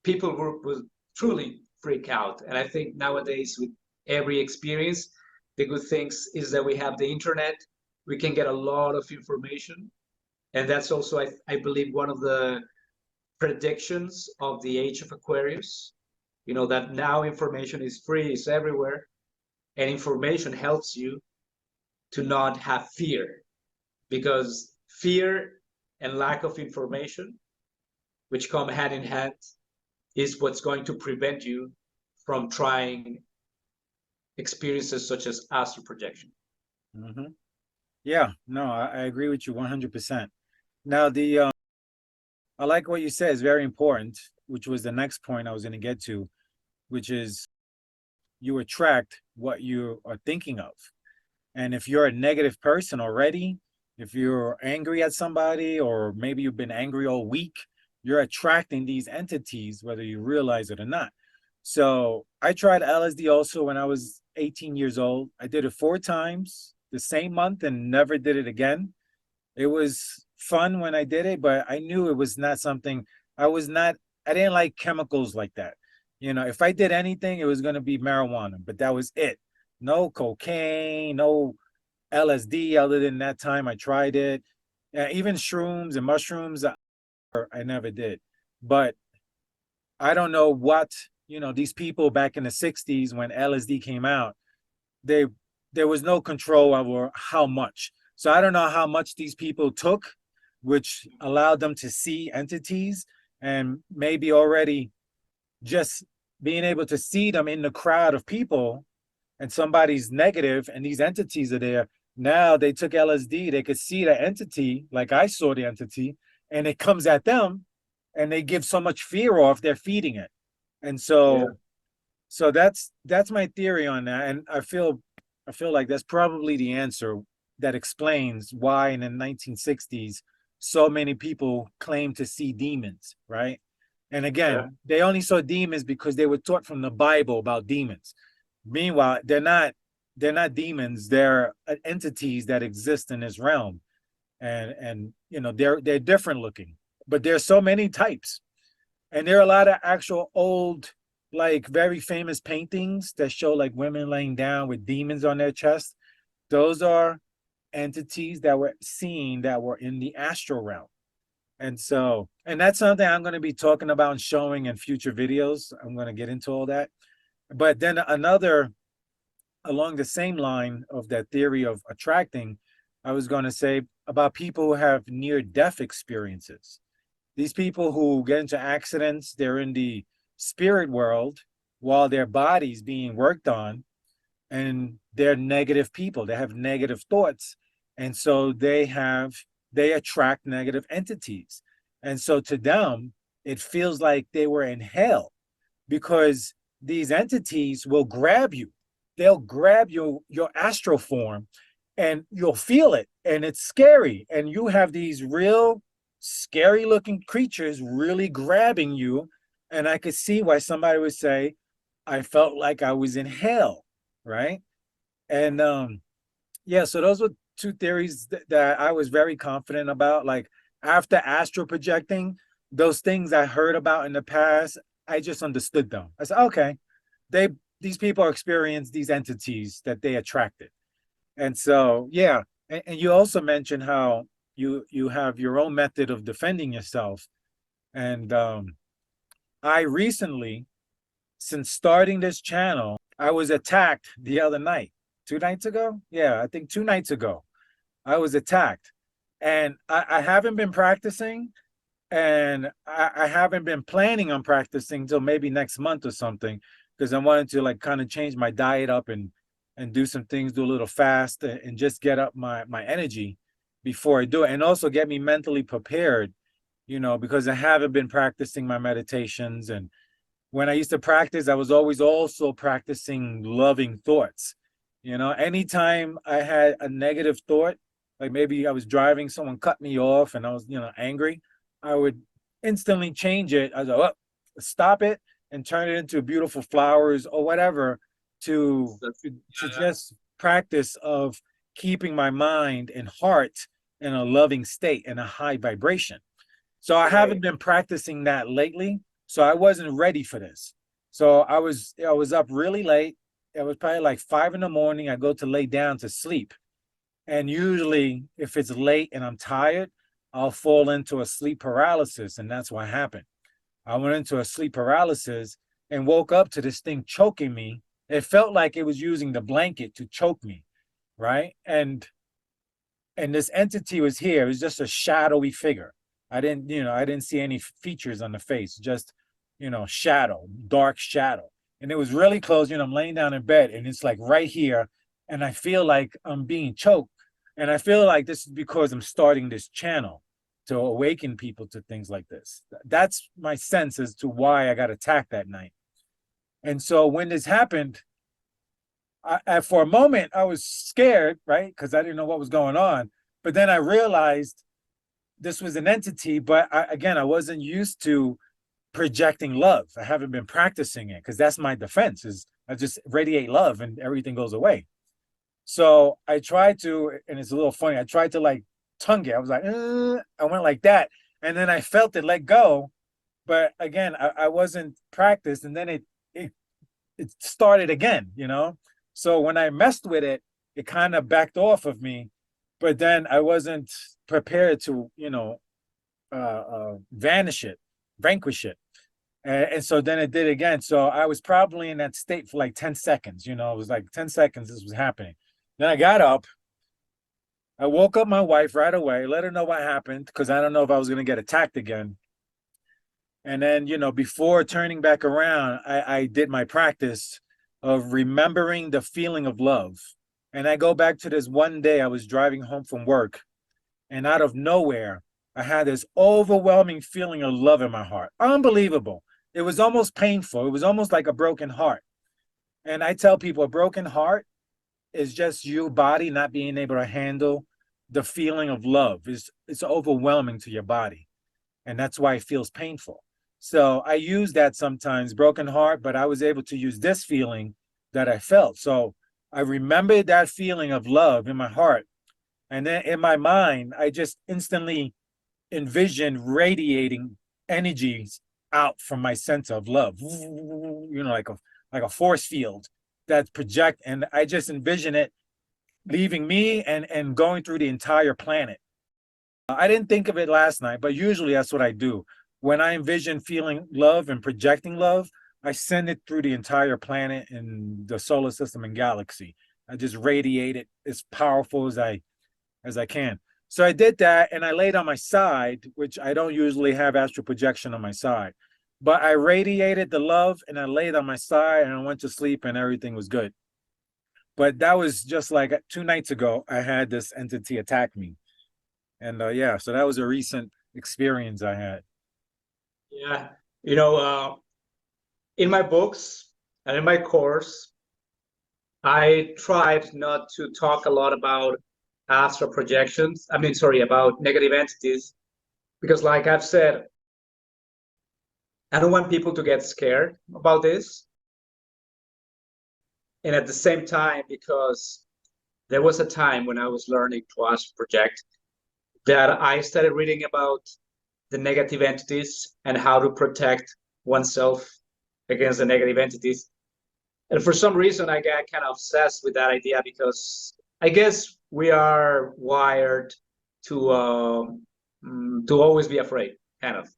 people would truly freak out. And I think nowadays, with every experience, the good things is that we have the internet. We can get a lot of information. And that's also, I believe, one of the predictions of the age of Aquarius, you know, that now information is free, it's everywhere, and information helps you to not have fear, because fear and lack of information, which come hand in hand, is what's going to prevent you from trying experiences such as astral projection. Hmm. Yeah, no, I agree with you 100%. Now, I like what you said is very important, which was the next point I was going to get to, which is you attract what you are thinking of. And if you're a negative person already, if you're angry at somebody, or maybe you've been angry all week, you're attracting these entities, whether you realize it or not. So I tried LSD also when I was 18 years old. I did it 4 times the same month and never did it again. It was fun when I did it, but I knew it was not something I was not, I didn't like chemicals like that. If I did anything, it was going to be marijuana, but that was it. No cocaine, no LSD, other than that time I tried it. Even shrooms and mushrooms, I never did. But I don't know what, these people back in the 60s when LSD came out, they there was no control over how much. So I don't know how much these people took, which allowed them to see entities, and maybe already just being able to see them in the crowd of people, and somebody's negative and these entities are there. Now they took LSD, they could see the entity like I saw the entity, and it comes at them, and they give so much fear off, they're feeding it. And Yeah. so that's my theory on that. And I feel like that's probably the answer that explains why in the 1960s so many people claim to see demons, right? And Yeah. again, they only saw demons because they were taught from the Bible about demons. Meanwhile, they're not demons, they're entities that exist in this realm. And they're different looking. But there's so many types. And there are a lot of actual old, like very famous paintings that show like women laying down with demons on their chest. Those are entities that were seen that were in the astral realm. And that's something I'm going to be talking about and showing in future videos. I'm going to get into all that. But then another, along the same line of that theory of attracting, I was going to say about people who have near death experiences. These people who get into accidents, they're in the spirit world while their body's being worked on, and they're negative people. They have negative thoughts. And so they attract negative entities. And so to them, it feels like they were in hell, because these entities will grab you. They'll grab your astral form, and you'll feel it, and it's scary. And you have these real scary looking creatures really grabbing you. And I could see why somebody would say, I felt like I was in hell, right? And yeah, so those were two theories that I was very confident about. Like after astral projecting, those things I heard about in the past, I just understood them. I said, okay, they these people experience these entities that they attracted. And so yeah, and you also mentioned how you have your own method of defending yourself. And I recently, since starting this channel, I was attacked the other night, 2 nights ago. Yeah, I think 2 nights ago, I was attacked, and I haven't been practicing, and I haven't been planning on practicing until maybe next month or something, because I wanted to like kind of change my diet up and do some things, do a little fast, and just get up my energy before I do it, and also get me mentally prepared, because I haven't been practicing my meditations. And when I used to practice, I was always also practicing loving thoughts. Anytime I had a negative thought, like maybe I was driving, someone cut me off, and I was, angry, I would instantly change it. I was like, oh, stop it, and turn it into beautiful flowers or whatever, to Yeah. just practice of keeping my mind and heart in a loving state and a high vibration. So I haven't Right. been practicing that lately. So I wasn't ready for this. So I was up really late. It was probably like 5 in the morning. I go to lay down to sleep. And usually if it's late and I'm tired, I'll fall into a sleep paralysis. And that's what happened. I went into a sleep paralysis and woke up to this thing choking me. It felt like it was using the blanket to choke me, right? And this entity was here. It was just a shadowy figure. I didn't see any features on the face, just, shadow, dark shadow. and it was really close. I'm laying down in bed, and it's like right here, and I feel like I'm being choked, and I feel like this is because I'm starting this channel to awaken people to things like this. That's my sense as to why I got attacked that night. And so when this happened, for a moment I was scared, right? Because I didn't know what was going on. But then I realized this was an entity, but again, I wasn't used to projecting love. I haven't been practicing it because that's my defense is I just radiate love and everything goes away. So I tried to, and it's a little funny, I tried to like tongue it. I was like, I went like that. And then I felt it let go. But again, I wasn't practiced. And then it it started again. So when I messed with it, it kind of backed off of me. But then I wasn't prepared to, vanish it, vanquish it. And so then it did again. So I was probably in that state for like 10 seconds. It was like 10 seconds this was happening. Then I got up. I woke up my wife right away, let her know what happened, because I don't know if I was going to get attacked again. And then, before turning back around, I did my practice of remembering the feeling of love. And I go back to this one day I was driving home from work, and out of nowhere, I had this overwhelming feeling of love in my heart. Unbelievable. It was almost painful. It was almost like a broken heart. And I tell people a broken heart is just your body not being able to handle the feeling of love. It's overwhelming to your body. And that's why it feels painful. So I use that sometimes, broken heart, but I was able to use this feeling that I felt. So I remembered that feeling of love in my heart. And then in my mind, I just instantly envisioned radiating energies out from my center of love, like a force field that project. And I just envision it leaving me and going through the entire planet. I didn't think of it last night, but usually that's what I do. When I envision feeling love and projecting love, I send it through the entire planet and the solar system and galaxy. I just radiate it as powerful as I can. So I did that, and I laid on my side, which I don't usually have astral projection on my side. But I radiated the love, and I laid on my side, and I went to sleep, and everything was good. But that was just like 2 nights ago, I had this entity attack me. And yeah, so that was a recent experience I had. Yeah. You know, in my books and in my course, I tried not to talk a lot about astral projections. I mean, sorry, about negative entities, because like I've said, I don't want people to get scared about this. And at the same time, because there was a time when I was learning to astral project that I started reading about the negative entities and how to protect oneself against the negative entities. And for some reason, I got kind of obsessed with that idea because I guess we are wired to always be afraid, kind of.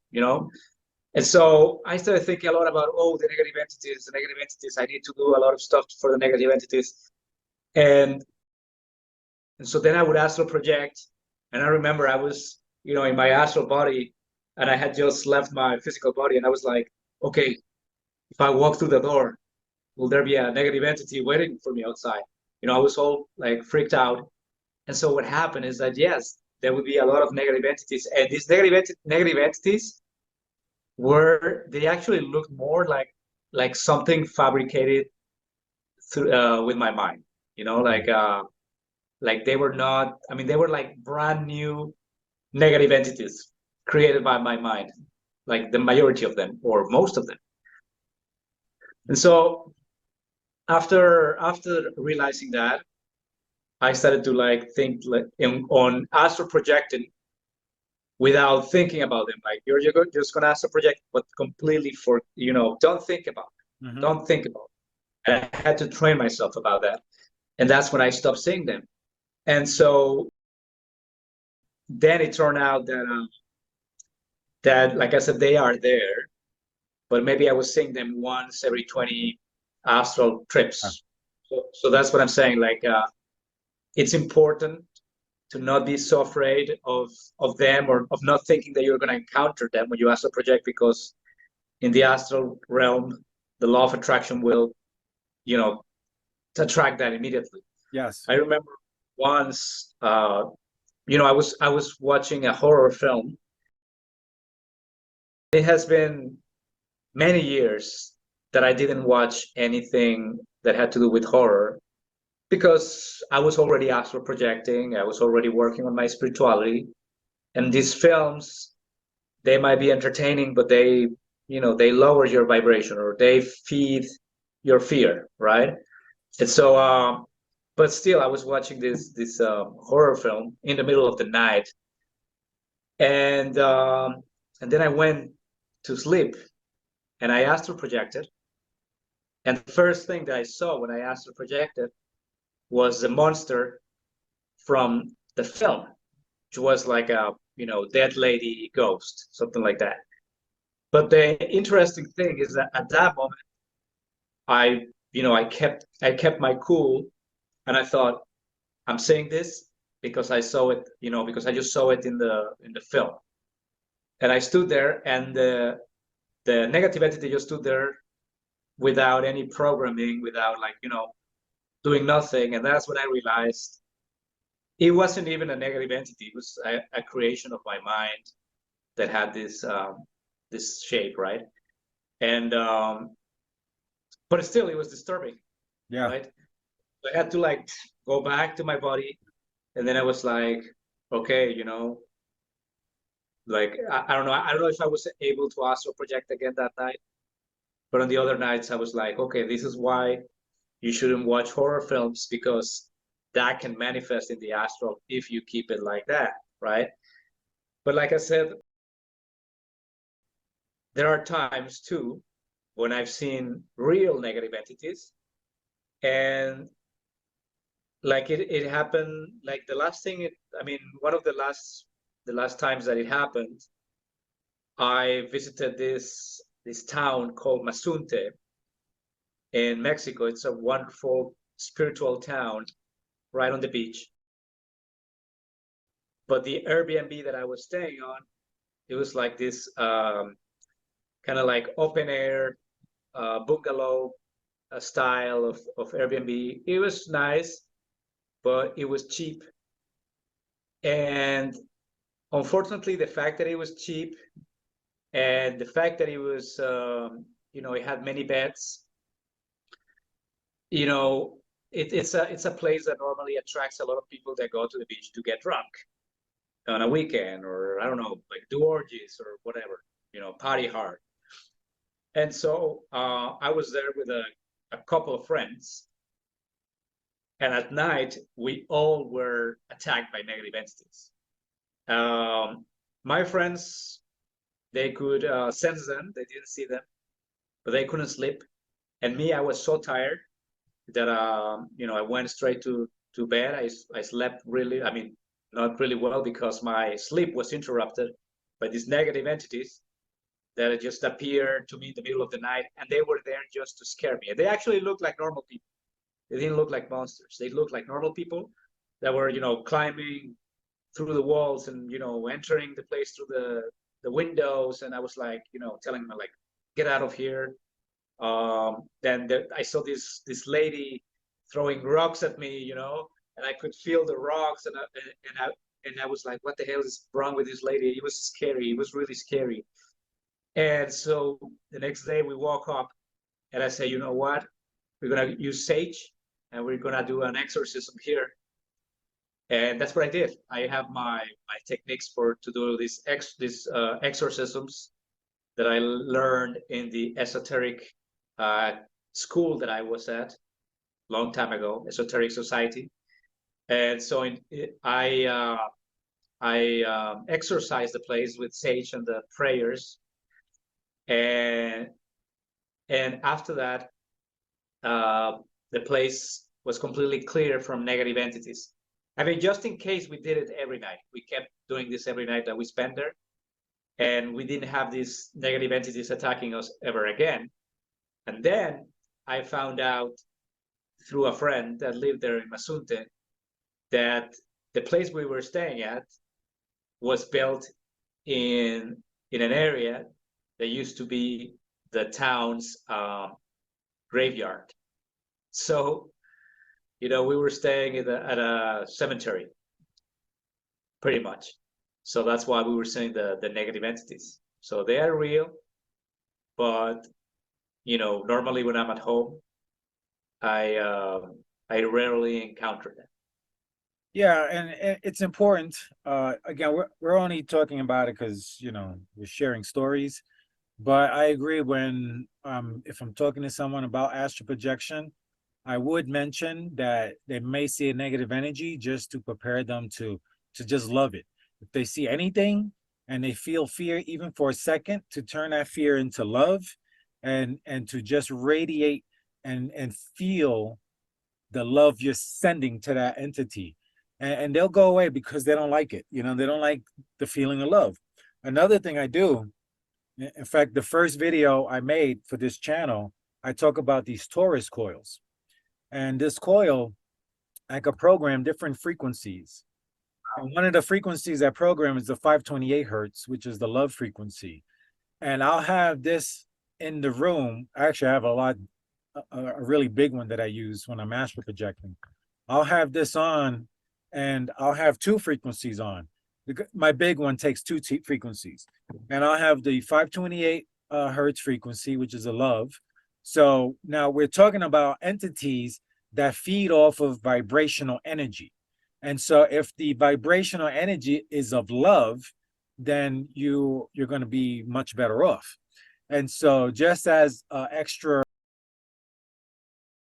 And so I started thinking a lot about, the negative entities, the negative entities. I need to do a lot of stuff for the negative entities. And so then I would astral project. And I remember I was, in my astral body, and I had just left my physical body. And I was like, okay, if I walk through the door, will there be a negative entity waiting for me outside? I was all like freaked out. And so what happened is that, yes, there would be a lot of negative entities. And these negative entities they actually looked more like something fabricated through with my mind, like they were not, I mean, they were like brand new negative entities created by my mind, like the majority of them or most of them. And so after realizing that, I started to think on astral projecting without thinking about them. Like you're just gonna astral project, but completely don't think about it. Mm-hmm. Don't think about it. And I had to train myself about that. And that's when I stopped seeing them. And so then it turned out that like I said, they are there, but maybe I was seeing them once every 20 astral trips. So that's what I'm saying. It's important to not be so afraid of them or of not thinking that you're going to encounter them when you astral project, because in the astral realm, the law of attraction will, you know, attract that immediately. Yes. I remember once, I was watching a horror film. It has been many years that I didn't watch anything that had to do with horror because I was already astral projecting. I was already working on my spirituality, and these films, they might be entertaining, but they lower your vibration or they feed your fear, right? And so, but still, I was watching this horror film in the middle of the night, and then I went to sleep, and I astral projected, and the first thing that I saw when I astral projected was the monster from the film, which was like a dead lady ghost, something like that. But the interesting thing is that at that moment, I kept my cool, and I thought, I'm saying this because I saw it, because I just saw it in the film. And I stood there, and the negative entity just stood there without any programming, without doing nothing. And that's when I realized it wasn't even a negative entity. It was a creation of my mind that had this shape, right? And but still, it was disturbing, Yeah. right? I had to go back to my body, and then I was like, okay, I don't know. I don't know if I was able to astral project again that night, but on the other nights I was like, okay, this is why you shouldn't watch horror films, because that can manifest in the astral if you keep it like that, right? But like I said, there are times too when I've seen real negative entities, and it happened like the last thing it I mean one of the last times that it happened, I visited this town called Mazunte in Mexico. It's a wonderful spiritual town right on the beach. But the Airbnb that I was staying on, it was like this kind of like open air bungalow style of Airbnb. It was nice, but it was cheap. And unfortunately, the fact that it was cheap and the fact that it was, it had many beds, you know, it's a place that normally attracts a lot of people that go to the beach to get drunk on a weekend, or I don't know, like do orgies or whatever, party hard. And so I was there with a couple of friends, and at night we all were attacked by negative entities. My friends, they could sense them, they didn't see them, but they couldn't sleep. And me, I was so tired that I went straight to bed. I slept really, I mean, not really well, because my sleep was interrupted by these negative entities that just appeared to me in the middle of the night, and they were there just to scare me. And they actually looked like normal people. They didn't look like monsters. They looked like normal people that were, climbing through the walls and, entering the place through the windows. And I was like, telling them like, get out of here. Then I saw this lady throwing rocks at me, and I could feel the rocks, and I was like, what the hell is wrong with this lady? It was scary. It was really scary. And so the next day we woke up, and I said, you know what? We're gonna use sage, and we're gonna do an exorcism here. And that's what I did. I have my techniques to do these exorcisms that I learned in the esoteric school that I was at long time ago, Esoteric Society. And so I exorcised the place with sage and the prayers, and after that, the place was completely clear from negative entities. I mean, just in case, we did it every night. We kept doing this every night that we spent there, and we didn't have these negative entities attacking us ever again. And then I found out through a friend that lived there in Mazunte that the place we were staying at was built in an area that used to be the town's graveyard. So, we were staying at a cemetery, pretty much. So that's why we were seeing the negative entities. So they are real, but normally when I'm at home, I rarely encounter them. Yeah, and it's important. Again, we're only talking about it because we're sharing stories. But I agree when if I'm talking to someone about astral projection, I would mention that they may see a negative energy just to prepare them to just love it. If they see anything and they feel fear even for a second, to turn that fear into love and to just radiate and feel the love you're sending to that entity. And they'll go away because they don't like it. They don't like the feeling of love. Another thing I do, in fact, the first video I made for this channel, I talk about these Taurus coils. And this coil, I could program different frequencies. And one of the frequencies I program is the 528 hertz, which is the love frequency. And I'll have this in the room. Actually, I have a really big one that I use when I'm astral projecting. I'll have this on and I'll have two frequencies on. My big one takes two frequencies. And I'll have the 528 hertz frequency, which is a love. So now we're talking about entities that feed off of vibrational energy. And so if the vibrational energy is of love, then you're going to be much better off. And so just as extra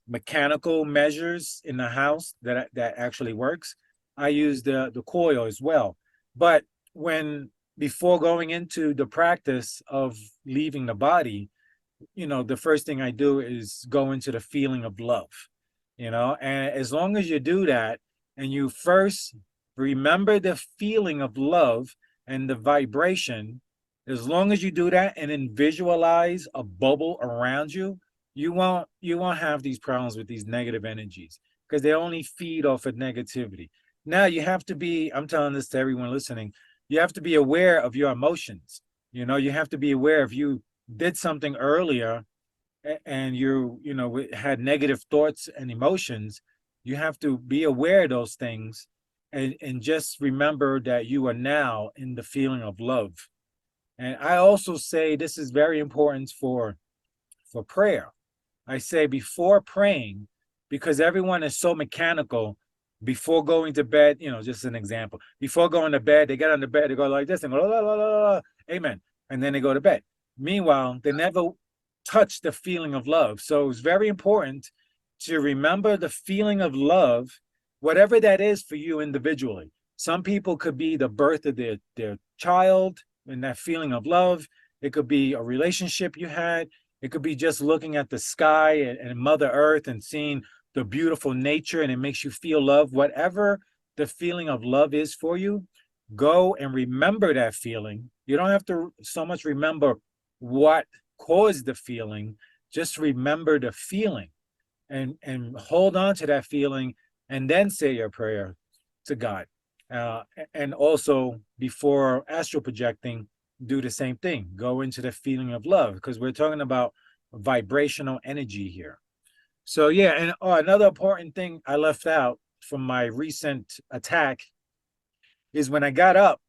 mechanical measures in the house that actually works, I use the coil as well. But before going into the practice of leaving the body, the first thing I do is go into the feeling of love, and as long as you do that and you first remember the feeling of love and the vibration, as long as you do that and then visualize a bubble around you, you won't have these problems with these negative energies because they only feed off of negativity. Now you have to be, I'm telling this to everyone listening, you have to be aware of your emotions. You have to be aware if you did something earlier and you had negative thoughts and emotions, you have to be aware of those things and just remember that you are now in the feeling of love. And I also say this is very important for prayer. I say before praying, because everyone is so mechanical, before going to bed, just an example, before going to bed, they get on the bed, they go like this and go, la, la, la, la, amen. And then they go to bed. Meanwhile, they never touch the feeling of love. So it's very important to remember the feeling of love, whatever that is for you individually. Some people could be the birth of their child and that feeling of love. It could be a relationship you had. It could be just looking at the sky and Mother Earth and seeing the beautiful nature and it makes you feel love. Whatever the feeling of love is for you, go and remember that feeling. You don't have to so much remember what caused the feeling. Just remember the feeling and hold on to that feeling and then say your prayer to God. And also before astral projecting, do the same thing. Go into the feeling of love because we're talking about vibrational energy here. So yeah, and another important thing I left out from my recent attack is when I got up,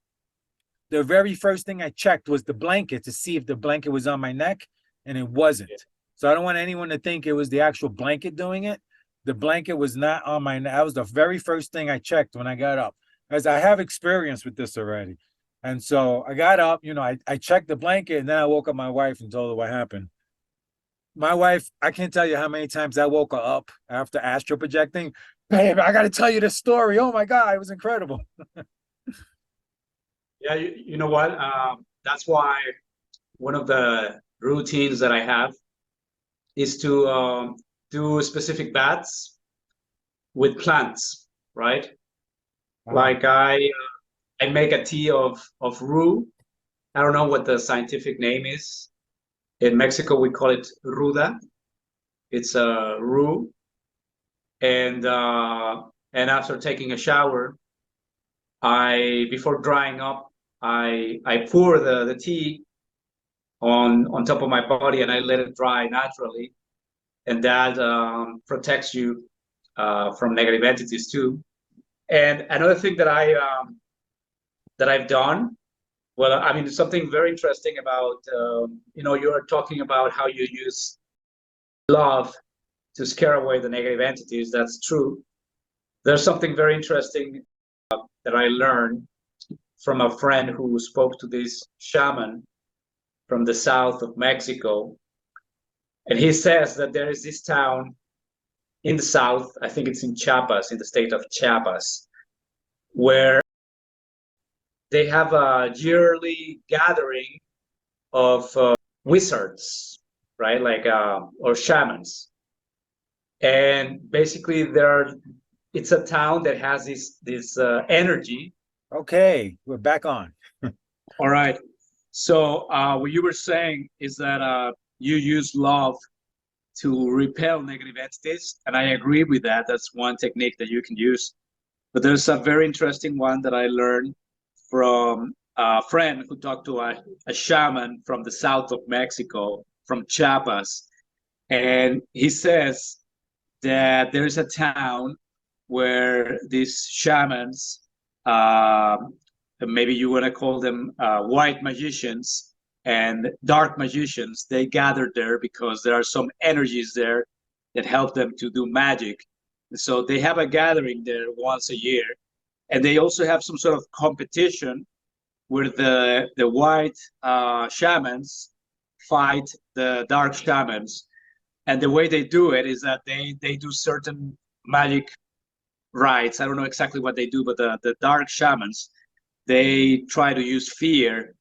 the very first thing I checked was the blanket to see if the blanket was on my neck, and it wasn't. So I don't want anyone to think it was the actual blanket doing it. The blanket was not on my neck. That was the very first thing I checked when I got up, as I have experience with this already. And so I got up, I checked the blanket, and then I woke up my wife and told her what happened. My wife, I can't tell you how many times I woke her up after astral projecting. Babe, I got to tell you this story. Oh my God, it was incredible. Yeah, you know what? That's why one of the routines that I have is to do specific baths with plants, right? Like I make a tea of rue. I don't know what the scientific name is. In Mexico, we call it ruda. It's a rue, and after taking a shower, before drying up, I pour the tea on top of my body and I let it dry naturally. and that protects you from negative entities too. And another thing that I've done, well, I mean, something very interesting about you are talking about how you use love to scare away the negative entities. That's true. There's something very interesting that I learned from a friend who spoke to this shaman from the south of Mexico. And he says that there is this town in the south, I think it's in Chiapas, in the state of Chiapas, where they have a yearly gathering of wizards, right? Like, or shamans. And basically it's a town that has this energy. Okay, we're back on. All right. So what you were saying is that you use love to repel negative entities, and I agree with that. That's one technique that you can use. But there's a very interesting one that I learned from a friend who talked to a shaman from the south of Mexico, from Chiapas, and he says that there's a town where these shamans, maybe you want to call them white magicians and dark magicians, they gathered there because there are some energies there that help them to do magic. So they have a gathering there once a year, and they also have some sort of competition where the white shamans fight the dark shamans. And the way they do it is that they do certain magic rites. I don't know exactly what they do, but the dark shamans, they try to use fear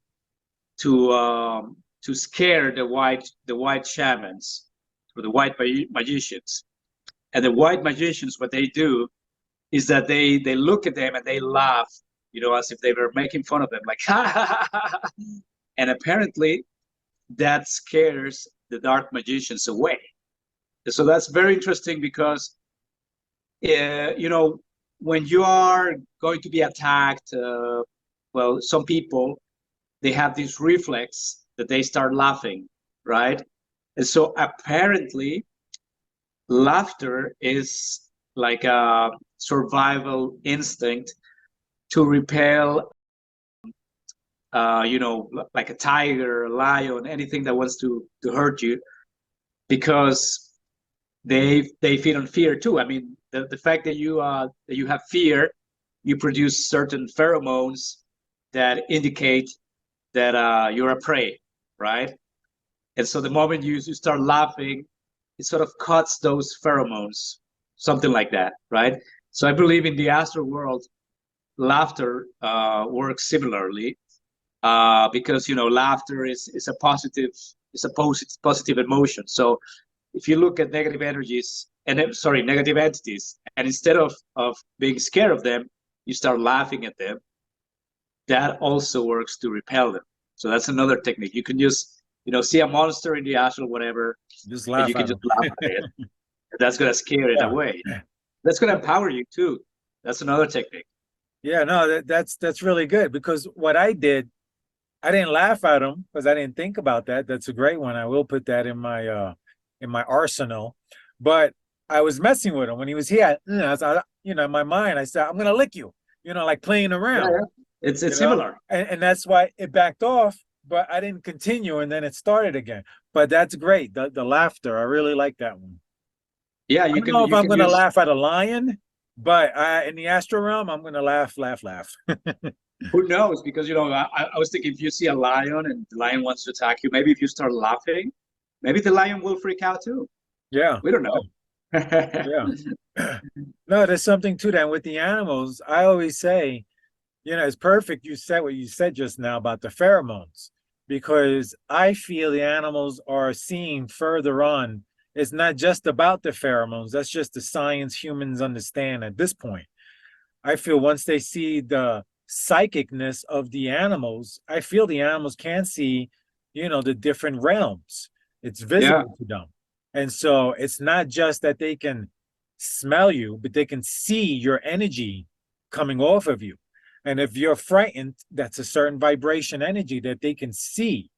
to scare the white shamans or the white magicians. And the white magicians, what they do is that they look at them and they laugh, as if they were making fun of them, like ha ha ha ha. And apparently that scares the dark magicians away. So that's very interesting because when you are going to be attacked, well, some people, they have this reflex that they start laughing, right? And so apparently laughter is like a survival instinct to repel, like a tiger, a lion, anything that wants to hurt you, because they feed on fear too. I mean, the fact that you have fear, you produce certain pheromones that indicate that you're a prey, right? And so the moment you start laughing, it sort of cuts those pheromones, something like that, right? So I believe in the astral world, laughter works similarly, because laughter is a positive emotion. So if you look at negative energies negative entities, and instead of being scared of them, you start laughing at them, that also works to repel them. So that's another technique. You can just see a monster in the astral, whatever, Just and laugh you can at just them. laugh at it. That's gonna scare it Yeah. away. That's gonna empower you too. That's another technique. Yeah, no, that's really good, because what I did, I didn't laugh at him because I didn't think about that. That's a great one. I will put that in my arsenal. But I was messing with him when he was here. In my mind, I said, "I'm gonna lick you," like playing Yeah, around. yeah. It's You know, similar. and that's why it backed off. But I didn't continue, and then it started again. But that's great. The laughter, I really like that one. Yeah, I you don't can know if you I'm can gonna use. laugh at a lion, but in the astral realm, I'm gonna laugh, laugh, laugh. Who knows? Because I was thinking, if you see a lion and the lion wants to attack you, maybe if you start laughing, maybe the lion will freak out too. Yeah, We don't know. yeah. No, there's something to that with the animals. I always say, it's perfect you said what you said just now about the pheromones, because I feel the animals are seeing further on. It's not just about the pheromones. That's just the science humans understand at this point. I feel once they see the psychicness of the animals, I feel the animals can see, the different realms. It's Yeah, visible to them. And so it's not just that they can smell you, but they can see your energy coming off of you. And if you're frightened, that's a certain vibration energy that they can see.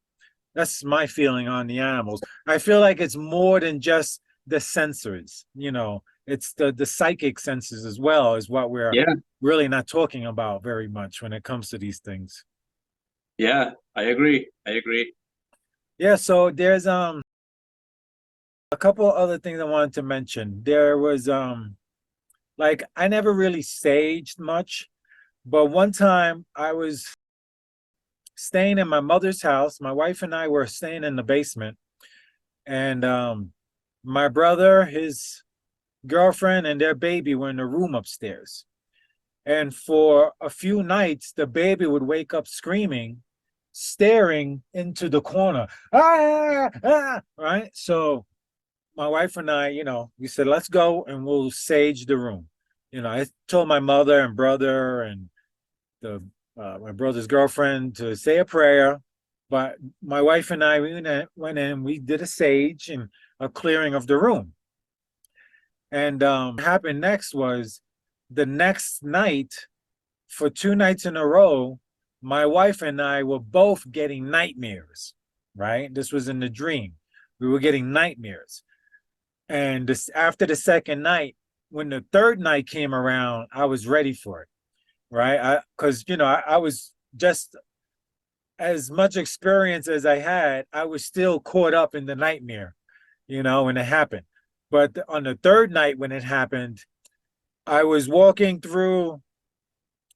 That's my feeling on the animals. I feel like it's more than just the sensors, you know, it's the psychic senses as well, is what we're Yeah, really not talking about very much when it comes to these things. yeah, I agree. I agree. Yeah, so there's a couple other things I wanted to mention. There was like I never really saged much, but one time I was staying in my mother's house. My wife and I were staying in the basement, and my brother, his girlfriend, and their baby were in the room upstairs. And for a few nights, the baby would wake up screaming, staring into the corner. Ah, ah, right? So my wife and I, you know, we said, let's go and we'll sage the room. You know, I told my mother and brother and the my brother's girlfriend to say a prayer, but my wife and I went in, we did a sage and a clearing of the room. And what happened next was the next night, for 2 nights in a row, my wife and I were both getting nightmares, right? This was in the dream. We were getting nightmares. And this, after the second night, when the third night came around, I was ready for it, right? Because, you know, I was just as much experience as I had, I was still caught up in the nightmare, you know, when it happened. But on the third night when it happened, I was walking through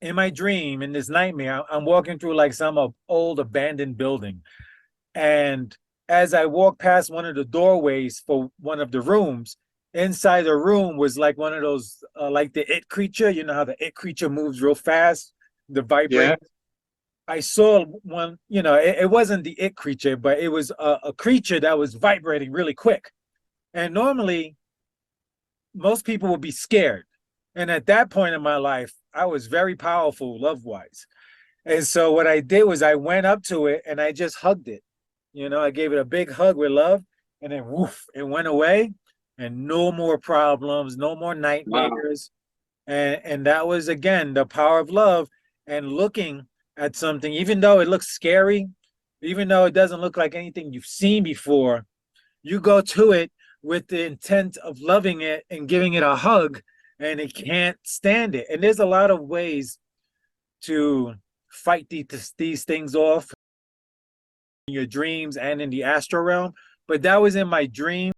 in my dream in this nightmare. I'm walking through like some old abandoned building. And as I walked past one of the doorways for one of the rooms, inside the room was like one of those, like the it creature. You know how the it creature moves real fast, the vibrate. Yeah, I saw one, you know, it wasn't the it creature, but it was a creature that was vibrating really quick. And normally, most people would be scared. And at that point in my life, I was very powerful love wise. And so what I did was I went up to it and I just hugged it. You know, I gave it a big hug with love, and then woof, it went away, and no more problems, no more wow. nightmares. And that was again the power of love and looking at something, even though it looks scary, even though it doesn't look like anything you've seen before, you go to it with the intent of loving it and giving it a hug, and it can't stand it. And there's a lot of ways to fight these things off in your dreams and in the astral realm. But that was in my dream.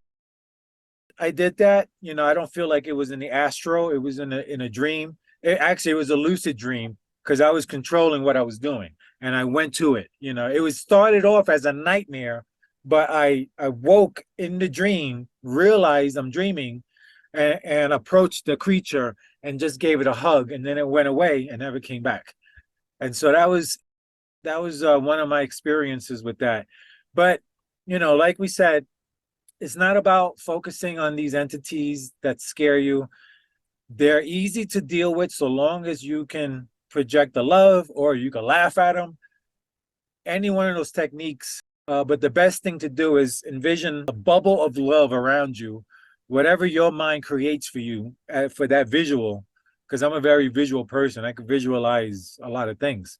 I did that. You know, I don't feel like it was in the astral. It was in a dream. It was a lucid dream because I was controlling what I was doing and I went to it. You know, it was started off as a nightmare, but I woke in the dream, realized I'm dreaming, and approached the creature and just gave it a hug, and then it went away and never came back. And so that was one of my experiences with that. But you know, like we said, it's not about focusing on these entities that scare you. They're easy to deal with so long as you can project the love or you can laugh at them. Any one of those techniques. But the best thing to do is envision a bubble of love around you, whatever your mind creates for you for that visual. Because I'm a very visual person, I can visualize a lot of things.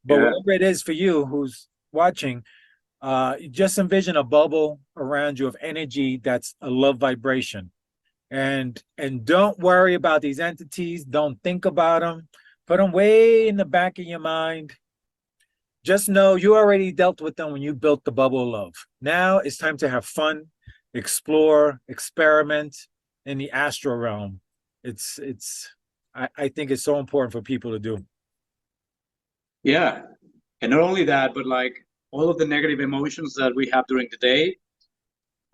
But Yeah, whatever it is for you who's watching, just envision a bubble around you of energy that's a love vibration, and don't worry about these entities. Don't think about them. Put them way in the back of your mind. Just know you already dealt with them when you built the bubble of love. Now it's time to have fun, explore, experiment in the astral realm. I think it's so important for people to do. yeah. And not only that, but like all of the negative emotions that we have during the day,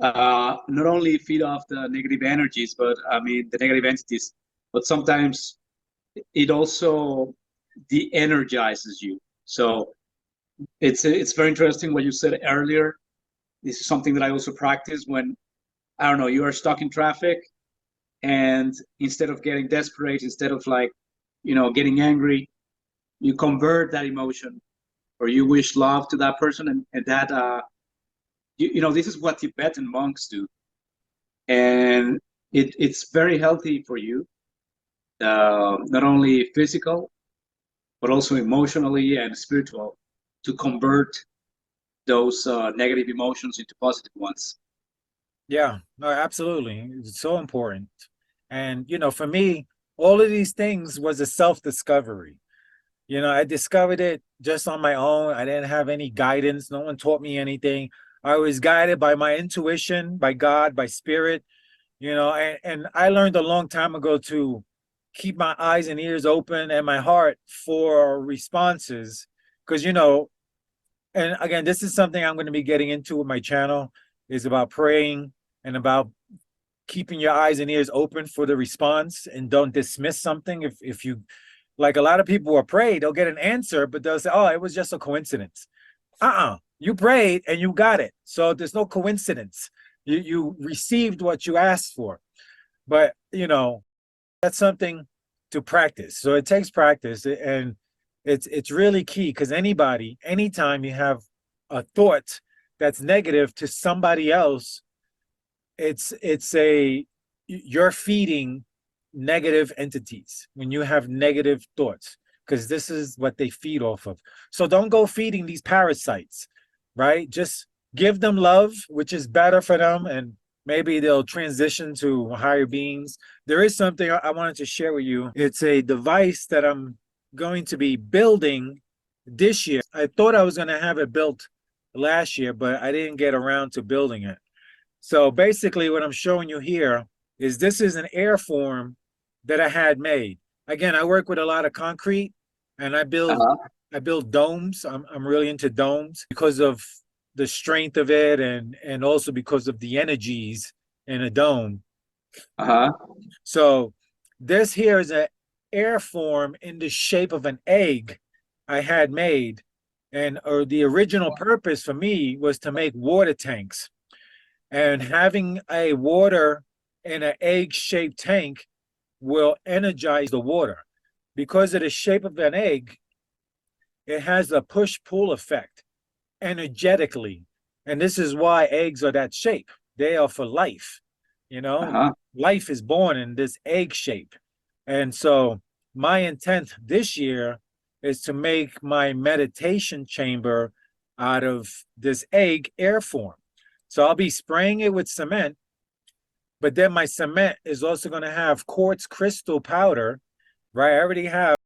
not only feed off the negative energies, but I mean the negative entities, but sometimes it also de-energizes you. So it's very interesting what you said earlier. This is something that I also practice when I don't know, you are stuck in traffic, and instead of getting desperate, instead of like, getting angry, you convert that emotion or you wish love to that person, and that this is what Tibetan monks do, and it's very healthy for you, not only physical but also emotionally and spiritual, to convert those negative emotions into positive ones. Yeah, no, absolutely. It's so important. And, for me, all of these things was a self-discovery. I discovered it just on my own. I didn't have any guidance. No one taught me anything. I was guided by my intuition, by God, by spirit, and I learned a long time ago to keep my eyes and ears open and my heart for responses. Because, and again, this is something I'm going to be getting into with my channel, is about praying and about keeping your eyes and ears open for the response, and don't dismiss something. If you, like, a lot of people will pray, they'll get an answer, but they'll say, oh, it was just a coincidence. You prayed and you got it, so there's no coincidence. You received what you asked for. But that's something to practice. So it takes practice, and it's really key, because anybody, anytime you have a thought that's negative to somebody else, it's a you're feeding negative entities when you have negative thoughts, because this is what they feed off of. So don't go feeding these parasites, right? Just give them love, which is better for them, and maybe they'll transition to higher beings. There is something I wanted to share with you. It's a device that I'm going to be building this year. I thought I was going to have it built last year, but I didn't get around to building it. So basically what I'm showing you here is, this is an air form that I had made. Again, I work with a lot of concrete, and I build Uh-huh. I build domes. I'm really into domes because of the strength of it, and also because of the energies in a dome. Uh-huh. So this here is an air form in the shape of an egg I had made. And or the original purpose for me was to make water tanks. And having a water in an egg-shaped tank will energize the water. Because of the shape of an egg, it has a push-pull effect energetically. And this is why eggs are that shape. They are for life. Uh-huh. Life is born in this egg shape. And so my intent this year is to make my meditation chamber out of this egg air form. So I'll be spraying it with cement, but then my cement is also going to have quartz crystal powder, right? I already have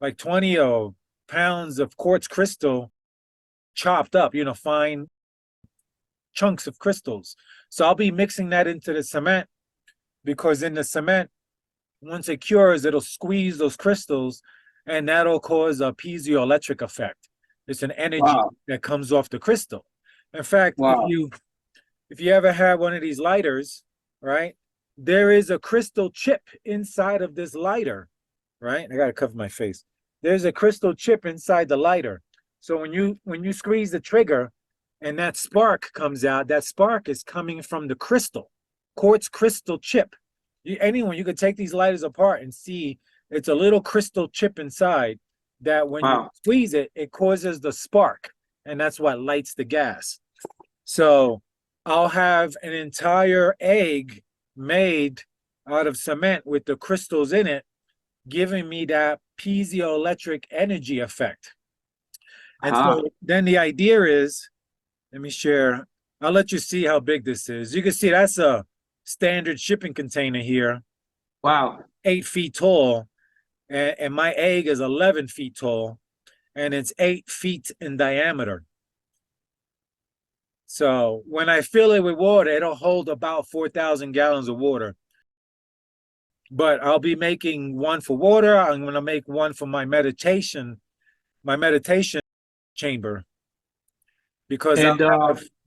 like 20 pounds of quartz crystal chopped up, fine chunks of crystals. So I'll be mixing that into the cement, because in the cement, once it cures, it'll squeeze those crystals, and that'll cause a piezoelectric effect. It's an energy Wow. that comes off the crystal. In fact, if Wow. you if you ever have one of these lighters, right, there is a crystal chip inside of this lighter, right? I gotta cover my face. There's a crystal chip inside the lighter. So when you squeeze the trigger and that spark comes out, that spark is coming from the crystal, quartz crystal chip. You could take these lighters apart and see it's a little crystal chip inside that when you Wow. squeeze it, it causes the spark, and that's what lights the gas. So I'll have an entire egg made out of cement with the crystals in it, giving me that piezoelectric energy effect. And Uh-huh. so then the idea is, let me share, I'll let you see how big this is. You can see that's a standard shipping container here, Wow. 8 feet tall, and my egg is 11 feet tall, and it's 8 feet in diameter. So when I fill it with water, it'll hold about 4,000 gallons of water. But I'll be making one for water. I'm going to make one for my meditation chamber, because And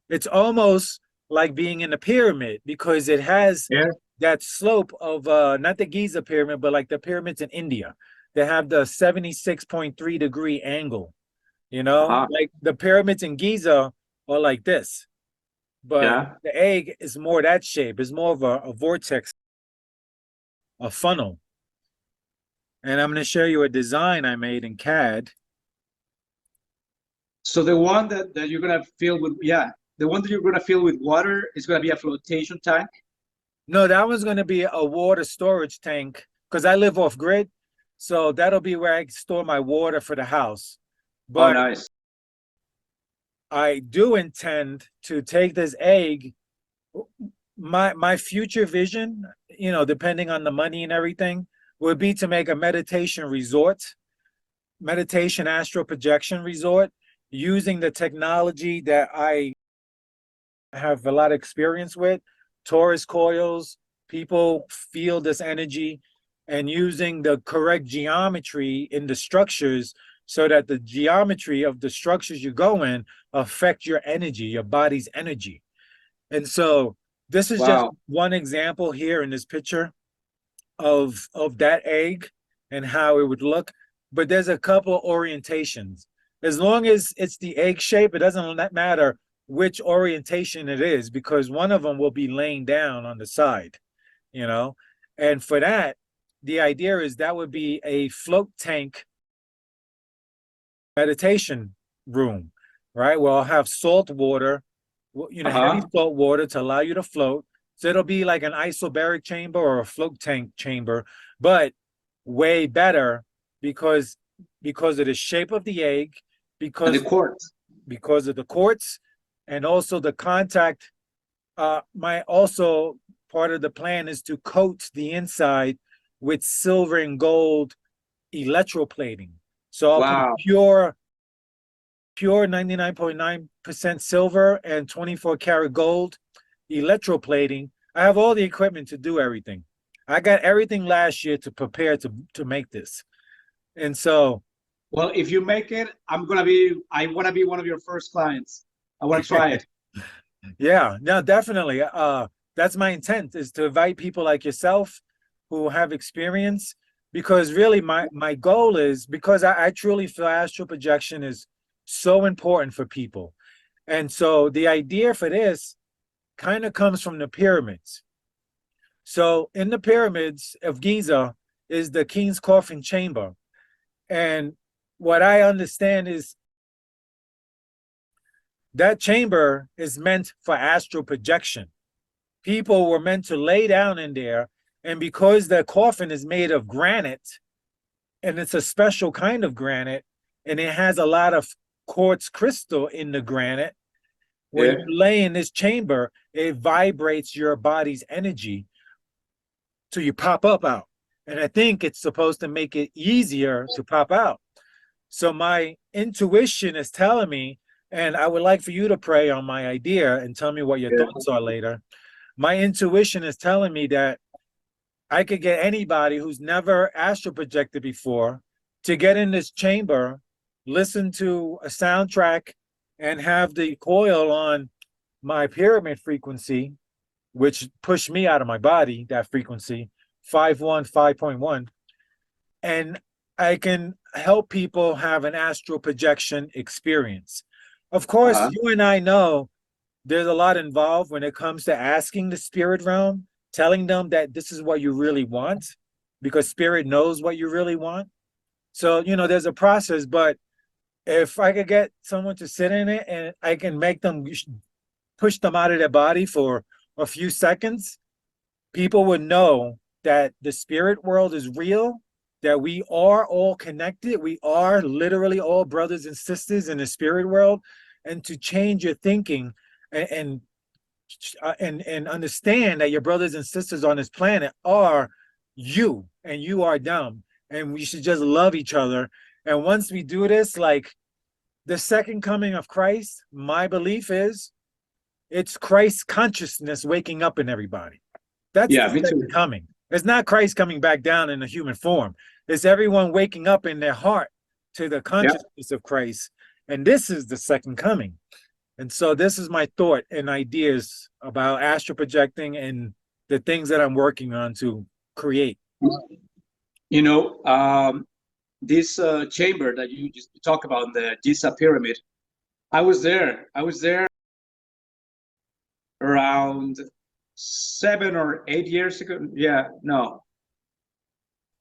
it's almost like being in a pyramid, because it has yeah. that slope of not the Giza pyramid, but like the pyramids in India. They have the 76.3-degree angle, Uh-huh. like the pyramids in Giza are like this, but Yeah. the egg is more that shape. It's more of a vortex, a funnel. And I'm going to show you a design I made in CAD. So the one that you're gonna fill with, yeah, the one that you're gonna fill with water is gonna be a flotation tank. No, that one's going to be a water storage tank, because I live off grid. So that'll be where I store my water for the house. Oh, But nice. I do intend to take this egg My future vision, depending on the money and everything, would be to make a meditation astral projection resort, using the technology that I have a lot of experience with, torus coils. People feel this energy, and using the correct geometry in the structures, so that the geometry of the structures you go in affect your energy, your body's energy. And so this is just Wow. one example here in this picture of that egg and how it would look. But there's a couple orientations. As long as it's the egg shape, it doesn't matter which orientation it is, because one of them will be laying down on the side, you know. And for that, the idea is that would be a float tank meditation room, right? Where I'll have salt water, heavy Uh-huh. salt water to allow you to float. So it'll be like an isobaric chamber or a float tank chamber, but way better, because of the shape of the egg, And the because quartz. because of the quartz, and also the contact. My also part of the plan is to coat the inside with silver and gold electroplating. So I'll put Wow. pure 99.9% silver and 24 karat gold electroplating. I have all the equipment to do everything. I got everything last year to prepare to make this. And so, Well, if you make it, I want to be one of your first clients. I want to try it. yeah, no, definitely. That's my intent, is to invite people like yourself who have experience, because really my goal is, because I truly feel astral projection is so important for people. And so the idea for this kind of comes from the pyramids. So in the pyramids of Giza is the king's coffin chamber. And what I understand is that chamber is meant for astral projection. People were meant to lay down in there. And because the coffin is made of granite, and it's a special kind of granite, and it has a lot of quartz crystal in the granite, when Yeah. you lay in this chamber, it vibrates your body's energy till you pop up out. And I think it's supposed to make it easier to pop out. So my intuition is telling me, and I would like for you to pray on my idea and tell me what your Yeah. thoughts are later. My intuition is telling me that I could get anybody who's never astral projected before to get in this chamber, listen to a soundtrack, and have the coil on my pyramid frequency, which pushed me out of my body, that frequency, 5.1, and I can help people have an astral projection experience. Of course, Uh-huh. you and I know there's a lot involved when it comes to asking the spirit realm, telling them that this is what you really want, because spirit knows what you really want. So, there's a process, but if I could get someone to sit in it and I can make them push them out of their body for a few seconds, people would know that the spirit world is real, that we are all connected. We are literally all brothers and sisters in the spirit world. And to change your thinking, and and understand that your brothers and sisters on this planet are you, and you are them, and we should just love each other. And once we do this, like the second coming of Christ, my belief is it's Christ's consciousness waking up in everybody. That's Yeah, the me second too. coming. It's not Christ coming back down in a human form. It's everyone waking up in their heart to the Yeah. consciousness of Christ. And this is the second coming. And so this is my thought and ideas about astral projecting and the things that I'm working on to create. You know, this chamber that you just talk about, the Giza pyramid, I was there. I was there around 7 or 8 years ago. Yeah, no,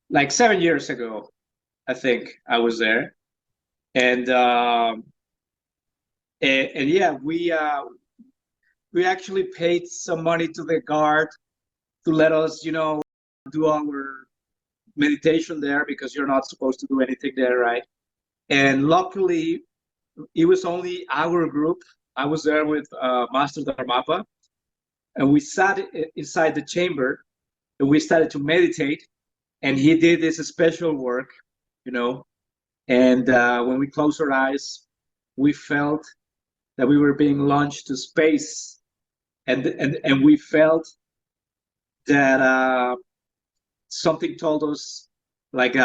like 7 years ago, I think I was there. And and yeah, we actually paid some money to the guard to let us, do our meditation there, because you're not supposed to do anything there, right? And luckily, it was only our group. I was there with Master Dharmapa, and we sat inside the chamber, and we started to meditate. And he did this special work, you know. And when we closed our eyes, we felt that we were being launched to space, and we felt that something told us, like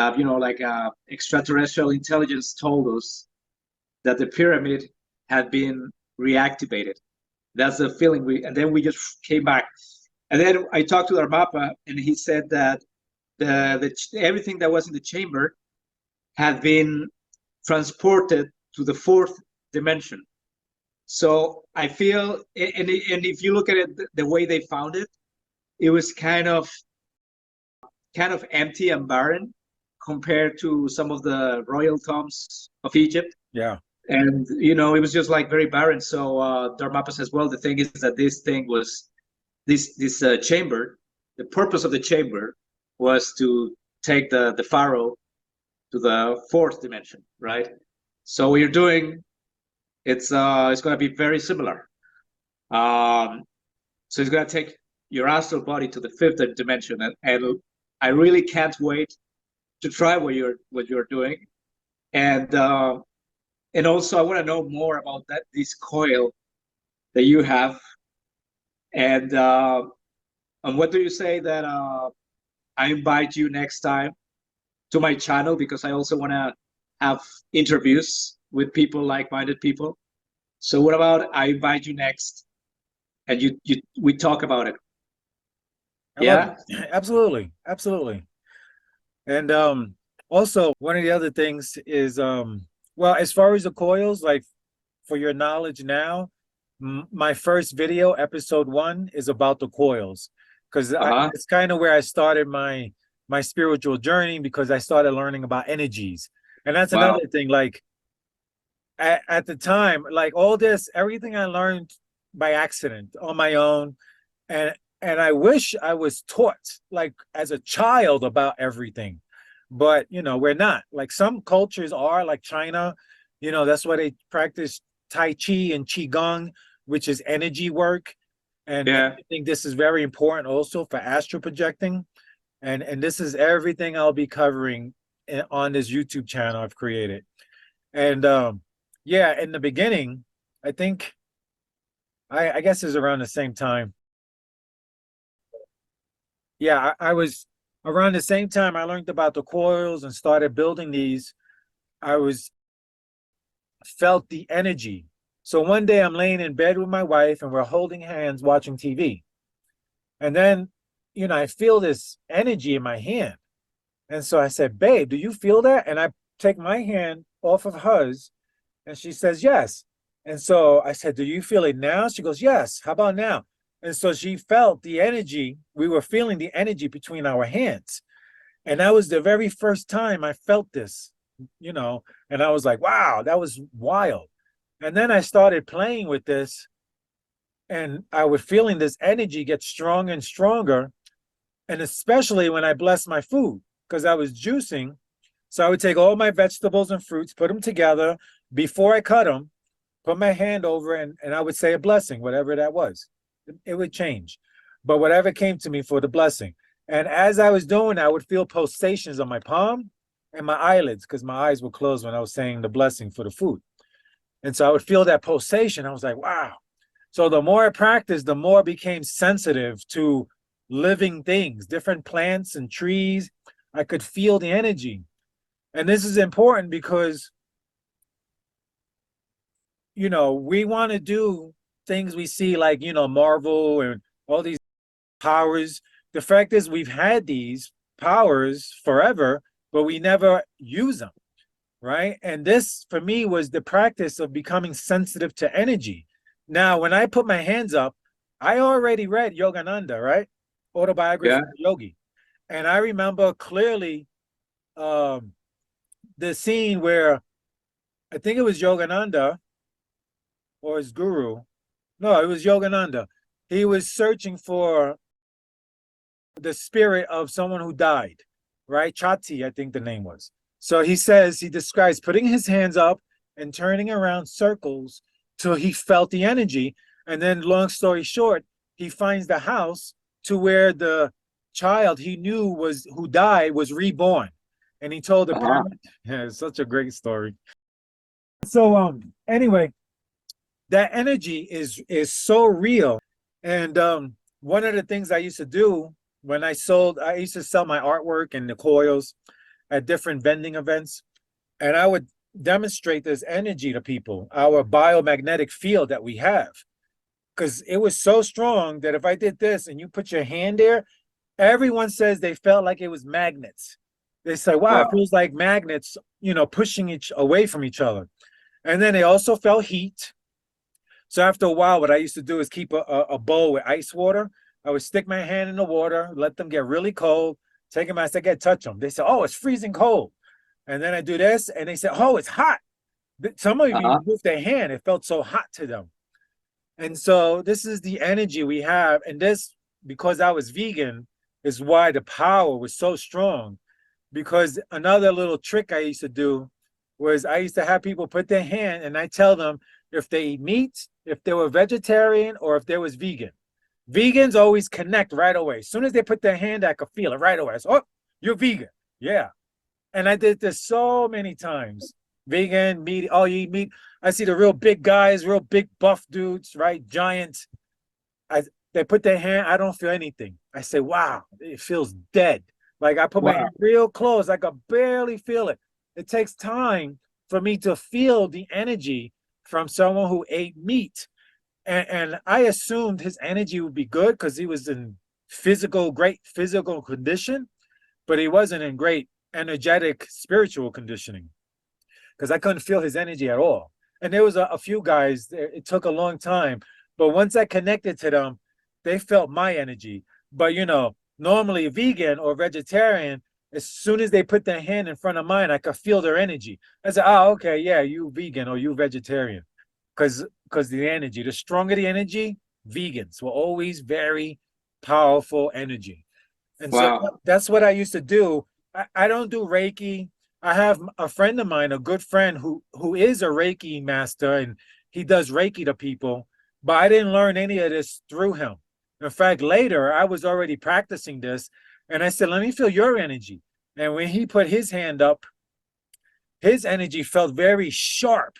extraterrestrial intelligence told us that the pyramid had been reactivated. That's the feeling and then we just came back. And then I talked to Dharmapa, and he said that everything that was in the chamber had been transported to the fourth dimension. So I feel, and if you look at it, the way they found it, it was kind of empty and barren compared to some of the royal tombs of Egypt. Yeah. And, it was just like very barren. So Dharmapa says, well, the thing is that this thing was, this chamber, the purpose of the chamber was to take the pharaoh to the fourth dimension, right? So what you're doing, it's going to be very similar. So it's going to take your astral body to the fifth dimension, and I really can't wait to try what you're doing. And also I want to know more about this coil that you have. And what do you say that I invite you next time to my channel, because I also want to have interviews with people, like-minded people. So what about I invite you next, and we talk about it? Yeah, Absolutely, absolutely. And also one of the other things is well, as far as the coils, like for your knowledge now, my first video, episode 1, is about the coils, because it's kind of where I started my spiritual journey, because I started learning about energies. And that's another thing, like at the time, like all this, everything I learned by accident on my own. And I wish I was taught, like as a child, about everything, but we're not. Like some cultures are, like China, that's why they practice Tai Chi and Qigong, which is energy work. And I think this is very important also for astral projecting. And this is everything I'll be covering on this YouTube channel I've created. And yeah, in the beginning, I think, I guess it's around the same time. Yeah, I was around the same time I learned about the coils and started building these. I felt the energy. So one day I'm laying in bed with my wife and we're holding hands watching TV. And then, I feel this energy in my hand. And so I said, babe, do you feel that? And I take my hand off of hers, and she says, yes. And so I said, do you feel it now? She goes, yes. How about now? And so she felt the energy. We were feeling the energy between our hands. And that was the very first time I felt this, and I was like, wow, that was wild. And then I started playing with this, and I was feeling this energy get stronger and stronger. And especially when I blessed my food, because I was juicing. So I would take all my vegetables and fruits, put them together before I cut them, put my hand over, and I would say a blessing, whatever that was. It would change, but whatever came to me for the blessing. And as I was doing, I would feel pulsations on my palm and my eyelids, because my eyes were closed when I was saying the blessing for the food. And so I would feel that pulsation. I was like, wow. So the more I practiced, the more I became sensitive to living things, different plants and trees. I could feel the energy. And this is important because, we want to do things we see, like, Marvel and all these powers. The fact is, we've had these powers forever, but we never use them, right? And this, for me, was the practice of becoming sensitive to energy. Now, when I put my hands up, I already read Yogananda, right? Autobiography of a Yogi. And I remember clearly the scene where, I think it was Yogananda or his guru. No, it was Yogananda. He was searching for the spirit of someone who died, right? Chati, I think the name was. So he describes putting his hands up and turning around circles till he felt the energy. And then, long story short, he finds the house to where the child he knew who died was reborn. And he told the parent, yeah, it's such a great story. So anyway, that energy is so real. And one of the things I used to do when I used to sell my artwork and the coils at different vending events, and I would demonstrate this energy to people, our biomagnetic field that we have, because it was so strong that if I did this and you put your hand there, everyone says they felt like it was magnets. They say, wow, it feels like magnets, pushing each away from each other. And then they also felt heat. So after a while, what I used to do is keep a bowl with ice water. I would stick my hand in the water, let them get really cold, take them outside, touch them. They say, oh, it's freezing cold. And then I do this, and they say, oh, it's hot. Some of you moved their hand. It felt so hot to them. And so this is the energy we have. And this, because I was vegan, is why the power was so strong. Because another little trick I used to do was I used to have people put their hand, and I tell them if they eat meat, if they were vegetarian, or if they was vegan. Vegans always connect right away. As soon as they put their hand, I could feel it right away. So, oh, you're vegan. Yeah. And I did this so many times. Vegan, meat, oh, you eat meat. I see the real big guys, real big buff dudes, right? Giants. They put their hand, I don't feel anything. I say, wow, it feels dead. Like I put my hand real close, I could barely feel it. It takes time for me to feel the energy from someone who ate meat. And I assumed his energy would be good because he was in great physical condition, but he wasn't in great energetic spiritual conditioning because I couldn't feel his energy at all. And there was a few guys, it took a long time, but once I connected to them, they felt my energy. But normally vegan or vegetarian, as soon as they put their hand in front of mine, I could feel their energy. I said, oh, okay, yeah, you vegan or you vegetarian. Because the energy, the stronger the energy, vegans were always very powerful energy. And so that's what I used to do. I don't do Reiki. I have a friend of mine, a good friend who is a Reiki master, and he does Reiki to people, but I didn't learn any of this through him. In fact, later I was already practicing this, and I said, let me feel your energy. And when he put his hand up, his energy felt very sharp.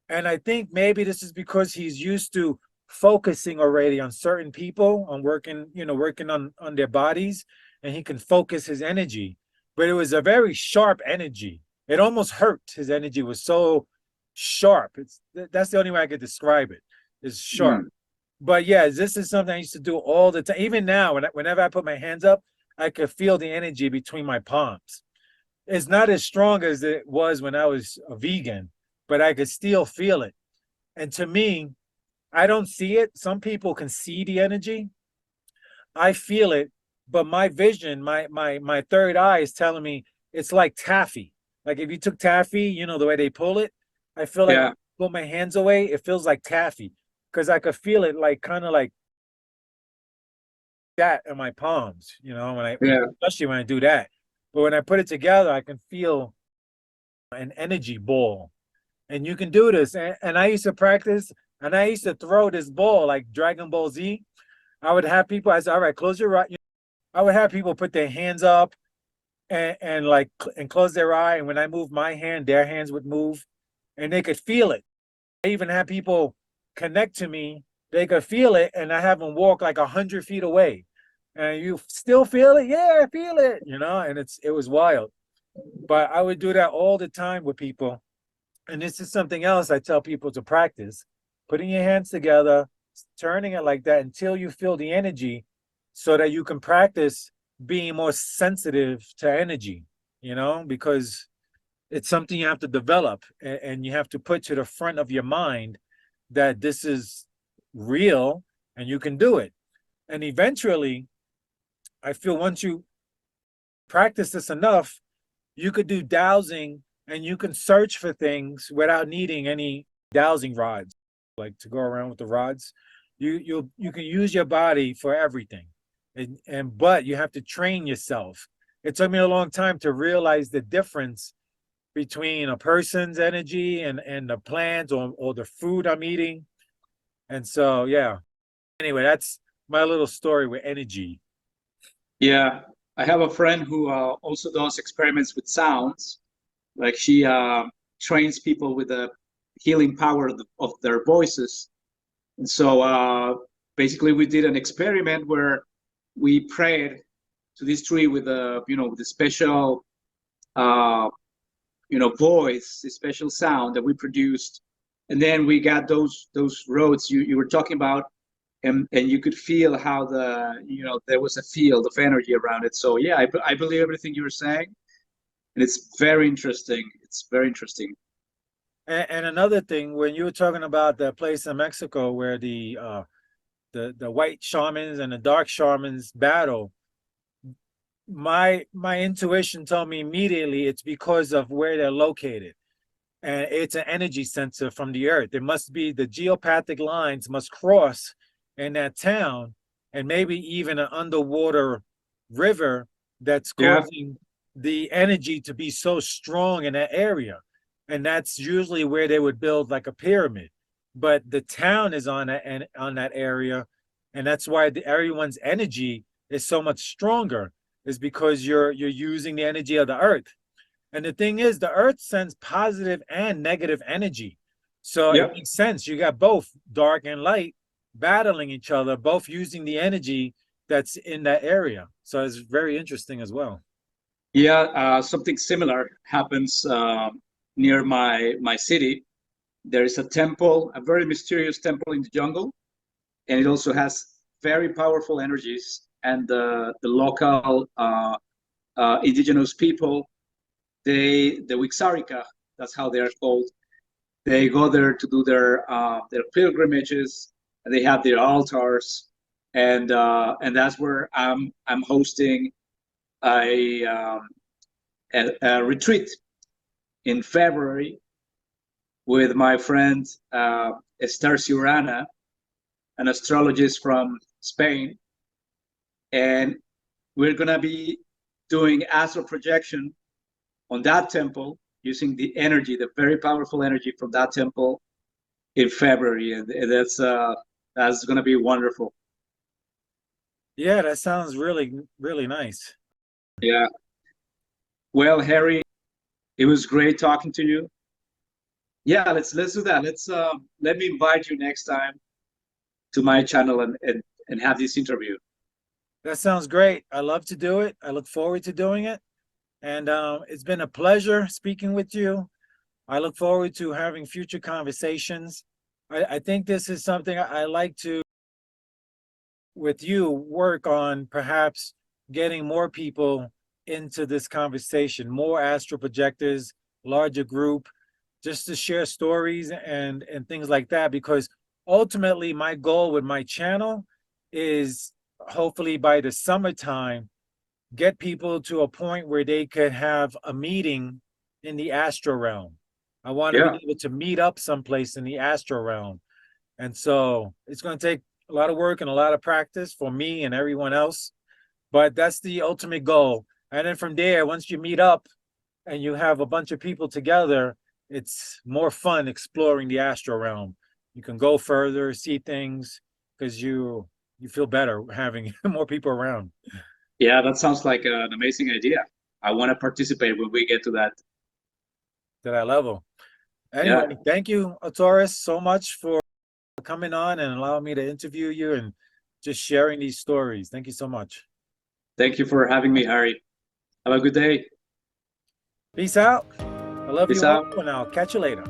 And I think maybe this is because he's used to focusing already on certain people, on working on their bodies, and he can focus his energy. But it was a very sharp energy. It almost hurt. His energy was so sharp. That's the only way I could describe it. It's sharp. But yeah, this is something I used to do all the time. Even now, whenever I put my hands up, I could feel the energy between my palms. It's not as strong as it was when I was a vegan, but I could still feel it. And to me, I don't see it. Some people can see the energy. I feel it, but my vision, my third eye is telling me it's like taffy. Like if you took taffy, the way they pull it, I feel like when I pull my hands away, it feels like taffy because I could feel it like kind of like that in my palms, especially when I do that. But when I put it together, I can feel an energy ball. And you can do this. And I used to practice, and I used to throw this ball like Dragon Ball Z. I would have people, I said, all right, close your eye. I would have people put their hands up and close their eye. And when I moved my hand, their hands would move and they could feel it. I even have people connect to me. They could feel it. And I have them walk like 100 feet away. And you still feel it? Yeah, I feel it, and it was wild. But I would do that all the time with people. And this is something else I tell people to practice, putting your hands together, turning it like that until you feel the energy so that you can practice being more sensitive to energy, because it's something you have to develop and you have to put to the front of your mind that this is real and you can do it. And eventually, I feel once you practice this enough, you could do dowsing and you can search for things without needing any dowsing rods, like to go around with the rods. You can use your body for everything, but you have to train yourself. It took me a long time to realize the difference between a person's energy and the plants or the food I'm eating. And so, yeah. Anyway, my little story with energy. Yeah, I have a friend who also does experiments with sounds. Like she trains people with the healing power of their voices. And so basically, we did an experiment where we prayed to this tree with a with a special voice, a special sound that we produced, and then we got those roads you were talking about, and you could feel how there was a field of energy around it. So yeah, I believe everything you were saying, and it's very interesting. It's very interesting. And another thing, when you were talking about the place in Mexico where the white shamans and the dark shamans battle, my intuition told me immediately it's because of where they're located, and it's an energy center from the earth. It must be the geopathic lines must cross in that town, and maybe even an underwater river that's Yeah. causing the energy to be so strong in that area. And that's usually where they would build like a pyramid. But the town is on that area, and that's why everyone's energy is so much stronger, is because you're using the energy of the earth. And the thing is, the earth sends positive and negative energy. So Yep. it makes sense. You got both dark and light battling each other, both using the energy that's in that area. So it's very interesting as well. Yeah, something similar happens near my city. There is a temple, a very mysterious temple in the jungle, and it also has very powerful energies. And the local indigenous people, the Wixárika, that's how they are called. They go there to do their pilgrimages, and they have their altars, and that's where I'm hosting a, um, a retreat in February with my friend Esther Ciurana, an astrologist from Spain, and we're gonna be doing astral projection on that temple using the energy, the very powerful energy from that temple in February, and that's gonna be wonderful. Yeah, that sounds really, really nice. Yeah. Well, Harry, it was great talking to you. Yeah, let's do that. Let me invite you next time to my channel and have this interview. That sounds great. I love to do it. I look forward to doing it. And it's been a pleasure speaking with you. I look forward to having future conversations. I think this is something I like to, with you, work on perhaps getting more people into this conversation, more astral projectors, larger group, just to share stories and things like that. Because ultimately, my goal with my channel is hopefully by the summertime, get people to a point where they could have a meeting in the astral realm. I want to Yeah. be able to meet up someplace in the astral realm. And so it's going to take a lot of work and a lot of practice for me and everyone else. But that's the ultimate goal. And then from there, once you meet up and you have a bunch of people together, it's more fun exploring the astral realm. You can go further, see things, because you feel better having more people around. Yeah, that sounds like an amazing idea. I want to participate when we get to that. To that level. Yeah. Anyway, thank you, Arcturus, so much for coming on and allowing me to interview you and just sharing these stories. Thank you so much. Thank you for having me, Harry. Have a good day. Peace out. I love Peace you all, out. and I'll catch you later.